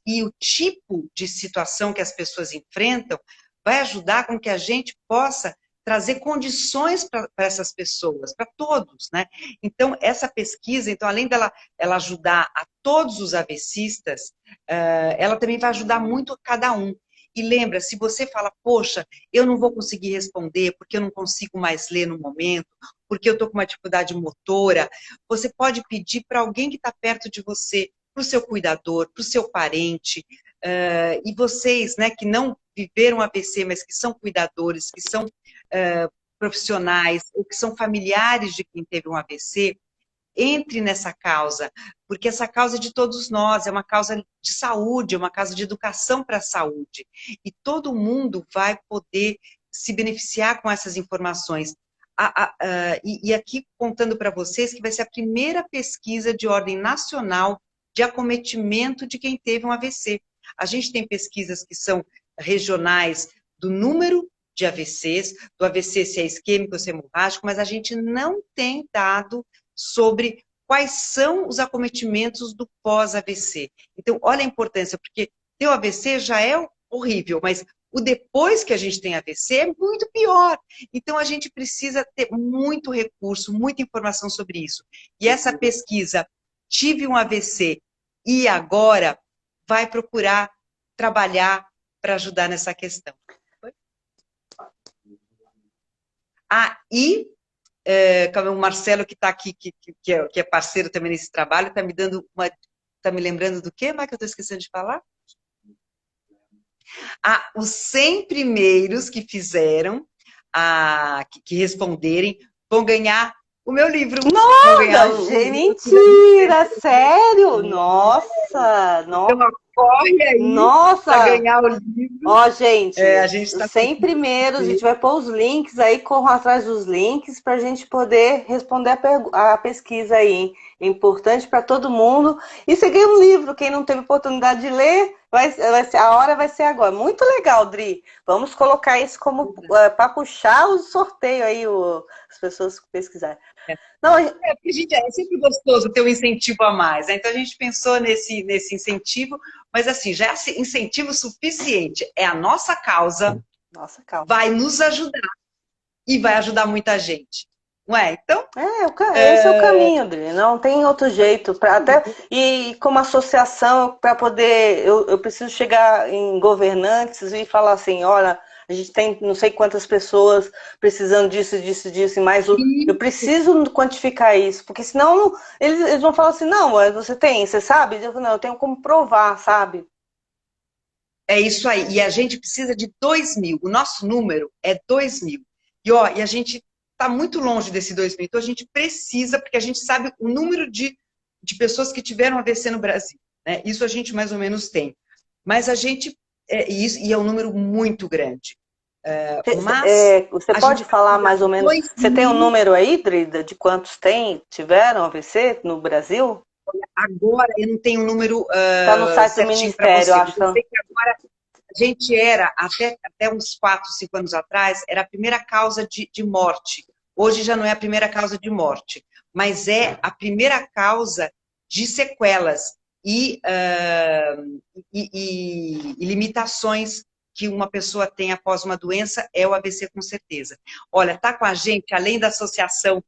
e o tipo de situação que as pessoas enfrentam vai ajudar com que a gente possa trazer condições para essas pessoas, para todos, né? Então, essa pesquisa, então, além ela ajudar a todos os AVCistas, ela também vai ajudar muito a cada um. E lembra, se você fala, poxa, eu não vou conseguir responder porque eu não consigo mais ler no momento, porque eu estou com uma dificuldade motora, você pode pedir para alguém que está perto de você, para o seu cuidador, para o seu parente, e vocês, né, que não viveram AVC, mas que são cuidadores, que são profissionais, ou que são familiares de quem teve um AVC, entre nessa causa, porque essa causa é de todos nós, é uma causa de saúde, é uma causa de educação para a saúde. E todo mundo vai poder se beneficiar com essas informações. E aqui contando para vocês que vai ser a primeira pesquisa de ordem nacional de acometimento de quem teve um AVC. A gente tem pesquisas que são regionais do número de AVCs, do AVC se é isquêmico ou se é hemorrágico, mas a gente não tem dado sobre quais são os acometimentos do pós-AVC. Então, olha a importância, porque ter o AVC já é horrível, mas o depois que a gente tem AVC é muito pior. Então, a gente precisa ter muito recurso, muita informação sobre isso. E essa pesquisa, tive um AVC e agora, vai procurar trabalhar para ajudar nessa questão. E o Marcelo, que está aqui, que é parceiro também nesse trabalho, está me dando está me lembrando do quê, Mar, que eu estou esquecendo de falar? Os 100 primeiros que fizeram, que responderem, vão ganhar o meu livro. Nossa, mentira, sério? Nossa, então, corre aí para ganhar o livro. Ó, gente, a gente tá 100 primeiros, a gente vai pôr os links aí, corram atrás dos links para a gente poder responder a pesquisa aí, hein? É importante para todo mundo. E você ganha um livro, quem não teve oportunidade de ler, A hora vai ser agora. Muito legal, Dri. Vamos colocar isso como para puxar o sorteio aí, as pessoas que pesquisarem. Não, Porque, gente, é sempre gostoso ter um incentivo a mais, né? Então a gente pensou nesse incentivo, mas assim, já é incentivo suficiente. É a nossa causa, nossa, calma. vai nos ajudar e vai ajudar muita gente. Não é? Então. Esse é o caminho, Adri. Não tem outro jeito. E como associação, para poder. Eu preciso chegar em governantes e falar assim: olha, a gente tem não sei quantas pessoas precisando disso, disso, disso, e mais. Eu preciso quantificar isso, porque senão eles vão falar assim: não, você sabe? Eu falo, não, eu tenho como provar, sabe? É isso aí. E a gente precisa de 2.000. O nosso número é 2.000. E a gente está muito longe desse 2.000. Então a gente precisa, porque a gente sabe o número de pessoas que tiveram AVC no Brasil. Né? Isso a gente mais ou menos tem. Mas a gente. E é um número muito grande. Você pode falar mais ou menos. Você tem um número aí, Drida, de quantos tiveram AVC no Brasil? Agora eu não tenho um número tá no site do Ministério, eu acho. Eu sei que agora a gente era, até uns 4, 5 anos atrás, era a primeira causa de morte. Hoje já não é a primeira causa de morte, mas é a primeira causa de sequelas e limitações que uma pessoa tem após uma doença, é o AVC com certeza. Olha, está com a gente, além da Associação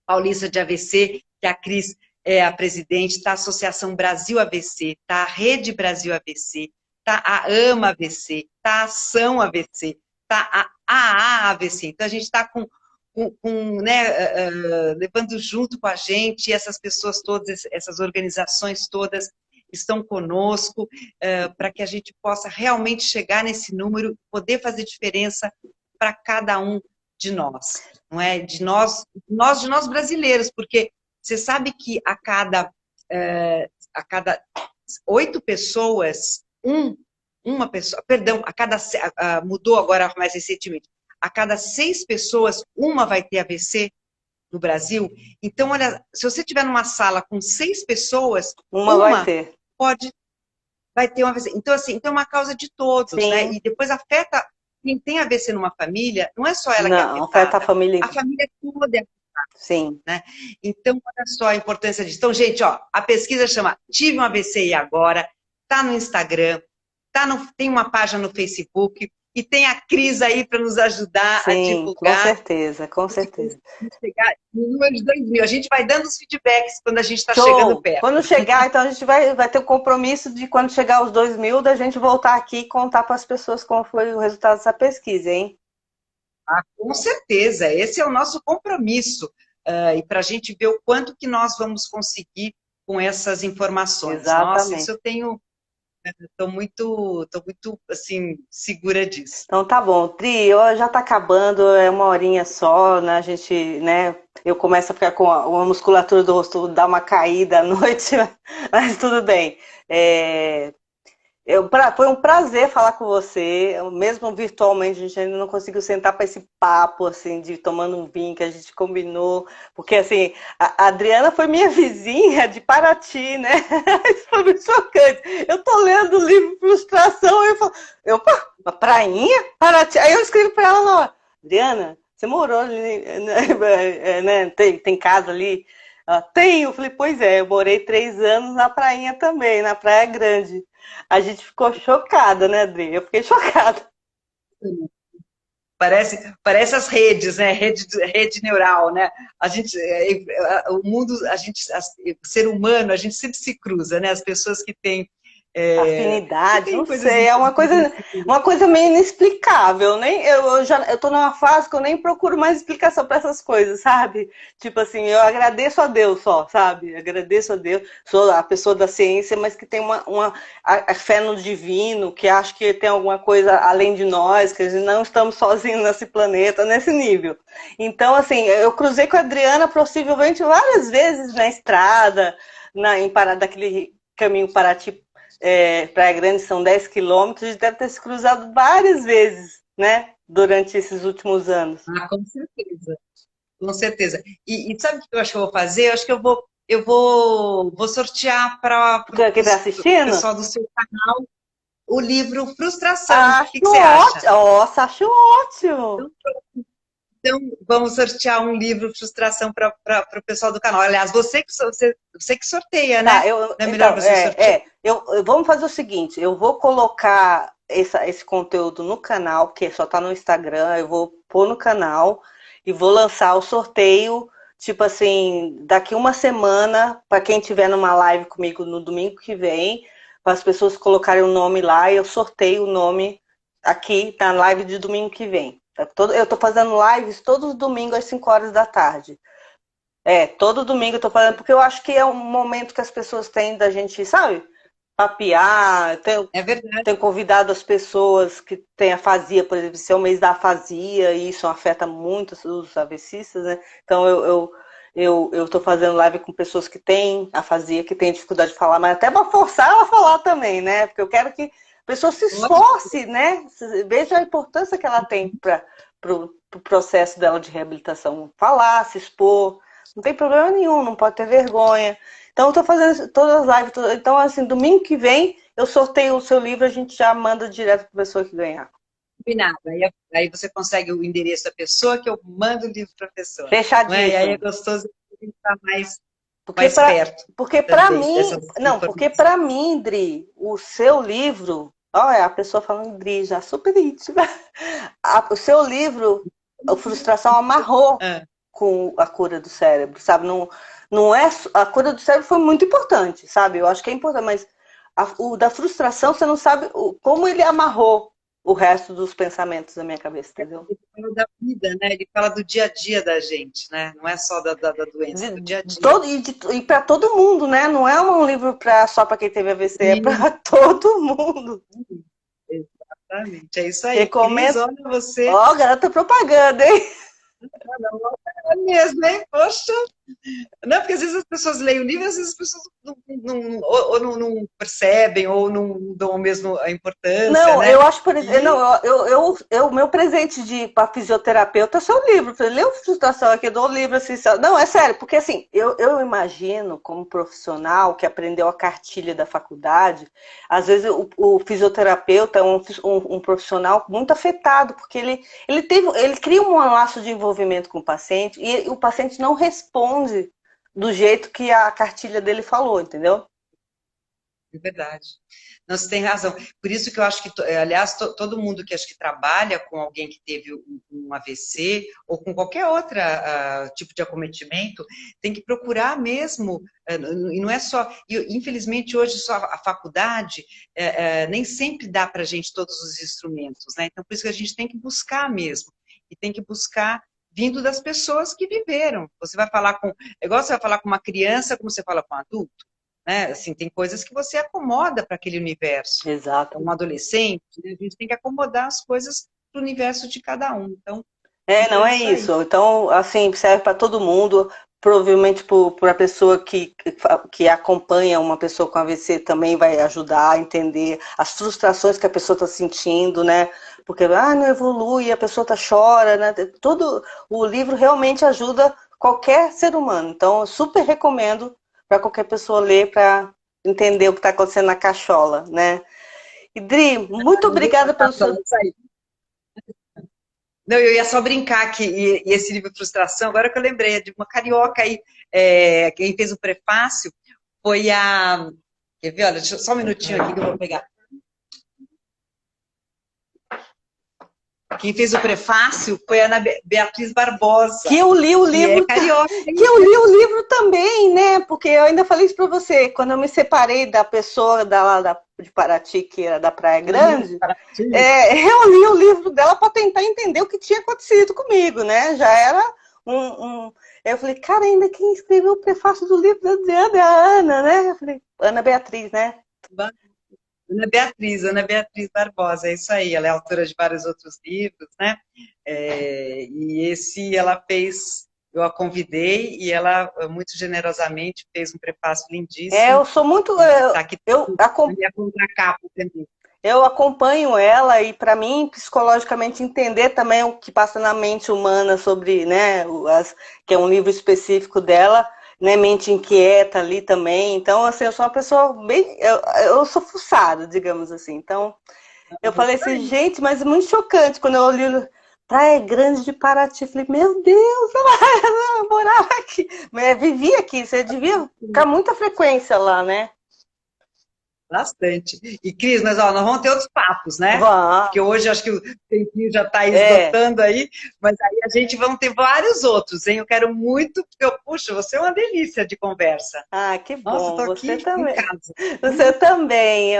Paulista de AVC, que a Cris é a presidente, está a Associação Brasil AVC, está a Rede Brasil AVC, está a AMA AVC, está a Ação AVC, está a AA AVC. Então, a gente está levando junto com a gente essas pessoas todas, essas organizações todas estão conosco para que a gente possa realmente chegar nesse número, poder fazer diferença para cada um de nós, não é? De nós brasileiros, porque você sabe que a cada 8 pessoas, uma pessoa, perdão, mudou agora mais recentemente, a cada 6 pessoas, uma vai ter AVC no Brasil. Então, olha, se você estiver numa sala com 6 pessoas, uma vai ter. Vai ter um AVC. Então, assim, então é uma causa de todos, Sim. né? E depois afeta quem tem AVC numa família, não é só ela que é afetada. Não, afeta a família. A família toda é afetada. Sim. Né? Então, olha só a importância disso. Então, gente, a pesquisa chama Tive um AVC e Agora, tá no Instagram, tem uma página no Facebook, e tem a Cris aí para nos ajudar a divulgar. Com certeza, com certeza. Chegar no número de 2.000. A gente vai dando os feedbacks quando a gente está chegando perto. Quando chegar, então a gente vai ter o compromisso de quando chegar aos 2.000, da gente voltar aqui e contar para as pessoas como foi o resultado dessa pesquisa, hein? Com certeza, esse é o nosso compromisso. E para a gente ver o quanto que nós vamos conseguir com essas informações. Exatamente. Nossa, isso eu tenho... Estou muito, assim, segura disso. Então tá bom. Tri, já tá acabando, é uma horinha só, né? A gente, né? Eu começo a ficar com a musculatura do rosto, dar uma caída à noite, mas tudo bem. Foi um prazer falar com você, mesmo virtualmente, a gente ainda não conseguiu sentar para esse papo, assim, de tomando um vinho que a gente combinou, porque, assim, a Adriana foi minha vizinha de Paraty, né? Isso foi muito chocante. Eu tô lendo o livro Frustração, e eu falo, uma prainha? Paraty? Aí eu escrevo para ela, não, Adriana, você morou ali, né? Tem casa ali? Tenho. Eu falei, pois é, eu morei 3 anos na prainha também, na Praia Grande. A gente ficou chocada, né, Adri? Eu fiquei chocada. Parece as redes, né? Rede neural, né? O mundo, o ser humano, a gente sempre se cruza, né? As pessoas que têm afinidade, não sei, é uma coisa meio inexplicável, nem eu tô numa fase que eu nem procuro mais explicação para essas coisas, sabe? Tipo assim, eu agradeço a Deus só, sabe? Agradeço a Deus, sou a pessoa da ciência, mas que tem a fé no divino, que acho que tem alguma coisa além de nós, que não estamos sozinhos nesse planeta, nesse nível. Então, assim, eu cruzei com a Adriana possivelmente várias vezes na estrada, em Parada, daquele caminho Paraty Praia Grande, são 10 quilômetros, a gente deve ter se cruzado várias vezes, né? Durante esses últimos anos. Com certeza. Com certeza. E sabe o que eu acho que eu vou fazer? Eu acho que eu eu vou sortear para Quem tá o assistindo? pessoal do seu canal o livro Frustração. O Acho que que você acha? ótimo. Nossa, acho ótimo. Então, vamos sortear um livro Frustração para o pessoal do canal. Aliás, você que sorteia, né? Tá, Não é melhor então, você sortear? vamos fazer o seguinte, eu vou colocar esse conteúdo no canal, porque só tá no Instagram, eu vou pôr no canal e vou lançar o sorteio, tipo assim, daqui uma semana, para quem tiver numa live comigo no domingo que vem, para as pessoas colocarem o nome lá e eu sorteio o nome aqui na live de domingo que vem. Eu tô fazendo lives todos os domingos às 5 horas da tarde. Todo domingo eu tô fazendo, porque eu acho que é um momento que as pessoas têm da gente, sabe, papear. É verdade. Tenho convidado as pessoas que têm afasia, por exemplo, esse é o mês da afasia, e isso afeta muito os AVCistas, né? Então eu tô fazendo live com pessoas que têm afasia, que têm dificuldade de falar, mas até para forçar ela a falar também, né? Porque eu quero que a pessoa se esforce, né? Veja a importância que ela tem para o processo dela de reabilitação. Falar, se expor. Não tem problema nenhum, não pode ter vergonha. Então, eu tô fazendo todas as lives. Então, assim, domingo que vem, eu sorteio o seu livro, a gente já manda direto para a pessoa que ganhar. Combinado. Aí você consegue o endereço da pessoa que eu mando o livro para a pessoa. Não é? E aí é Fechadíssimo. gostoso estar Porque mais perto para também mim, dessas não, porque informações. para mim, Dri, o seu livro, olha, a pessoa falando Dri, já super íntima. O seu livro, a frustração amarrou Ah, com a cura do cérebro, sabe? Não, não é a cura do cérebro foi muito importante, sabe? Eu acho que é importante, mas o da frustração você não sabe como ele amarrou o resto dos pensamentos da minha cabeça, entendeu? ele fala da vida, né? Ele fala do dia a dia da gente, né? Não é só da doença, é do dia a dia. E para todo mundo, né? Não é um livro só para quem teve AVC, é Sim, para todo mundo. exatamente. É isso aí. Cris, Recomendo. olha você. Ó, garota propaganda, hein? É mesmo, hein? Poxa, não, porque às vezes as pessoas leem o livro e às vezes as pessoas ou não percebem, ou não dão mesmo a importância, Não, né? eu acho, por exemplo, E não, meu presente de para fisioterapeuta é seu livro. Falei, lê a frustração aqui, eu dou o livro assim. Não, é sério, porque assim, eu imagino como profissional que aprendeu a cartilha da faculdade, às vezes o fisioterapeuta é um profissional muito afetado, porque ele cria um laço de envolvimento com o paciente e o paciente não responde do jeito que a cartilha dele falou, entendeu? é verdade. Não, você tem razão. Por isso que eu acho que, aliás, todo mundo que acho que trabalha com alguém que teve um AVC ou com qualquer outro tipo de acometimento, tem que procurar mesmo, e não é só, infelizmente hoje só a faculdade nem sempre dá para a gente todos os instrumentos, né? Então, por isso que a gente tem que buscar mesmo, e tem que buscar vindo das pessoas que viveram. Você vai falar é igual você vai falar com uma criança, como você fala com um adulto, né? Assim, tem coisas que você acomoda para aquele universo. Exato. Então, um adolescente, né, a gente tem que acomodar as coisas para o universo de cada um. Então Não é é isso aí. isso. Então, assim, serve para todo mundo. Provavelmente para a pessoa que acompanha uma pessoa com AVC também vai ajudar a entender as frustrações que a pessoa está sentindo, né? Porque não evolui, a pessoa chora, né? Todo o livro realmente ajuda qualquer ser humano. Então, eu super recomendo para qualquer pessoa ler para entender o que está acontecendo na cachola, né? Idri, muito obrigada pelo seu. Isso aí. Não, eu ia só brincar que e esse livro Frustração, agora que eu lembrei, é de uma carioca aí, quem fez o prefácio foi a. Quer ver? Olha, só um minutinho aqui que eu vou pegar. Quem fez o prefácio foi a Ana Beatriz Barbosa. Que eu li o livro. Carioca. Que eu li o livro também, né? Porque eu ainda falei isso para você. Quando eu me separei da pessoa de Paraty, que era da Praia Grande, eu li o livro dela para tentar entender o que tinha acontecido comigo, né? Já era Eu falei, cara, ainda quem escreveu o prefácio do livro da Diana é a Ana, né? Eu falei, Ana Beatriz, né? Ana Beatriz Barbosa, é isso aí. Ela é autora de vários outros livros, né? E esse ela fez, eu a convidei e ela muito generosamente fez um prefácio lindíssimo. Eu sou muito. Tá aqui na minha contracapa também. Eu acompanho ela e, para mim, psicologicamente, entender também o que passa na mente humana sobre, né, que é um livro específico dela, né, mente inquieta ali também. Então, assim, eu sou uma pessoa bem... Eu sou fuçada, digamos assim. Então, eu falei assim, gente, mas é muito chocante quando eu olhei Praia Grande de Paraty. Falei, meu Deus, ela morava aqui. Mas vivia aqui, você devia ficar muita frequência lá, né? Bastante. E, Cris, mas ó, nós vamos ter outros papos, né? Vamos. Porque hoje acho que o tempinho já está É. esgotando aí, mas aí a gente vai ter vários outros, hein? Eu quero muito, porque puxa, você é uma delícia de conversa. Ah, que Nossa, eu bom. tô Você aqui em também. casa. Você também.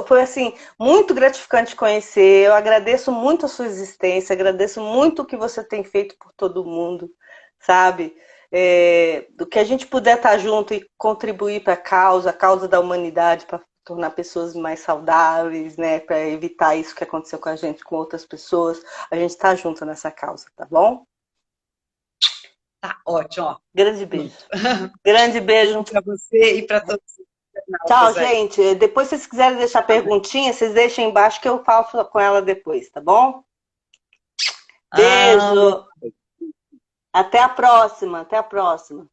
Foi assim, muito gratificante conhecer. Eu agradeço muito a sua existência, agradeço muito o que você tem feito por todo mundo, sabe? Do que a gente puder estar junto e contribuir para a causa da humanidade, para tornar pessoas mais saudáveis, né? Para evitar isso que aconteceu com a gente, com outras pessoas. A gente está junto nessa causa, tá bom? Tá ótimo, ó. Grande beijo. Grande beijo. Para você e para todos os Tchau, internautas aí. gente. Depois, se vocês quiserem deixar perguntinha, vocês deixem embaixo que eu falo com ela depois, tá bom? Ah, Beijo. Até a próxima. Até a próxima.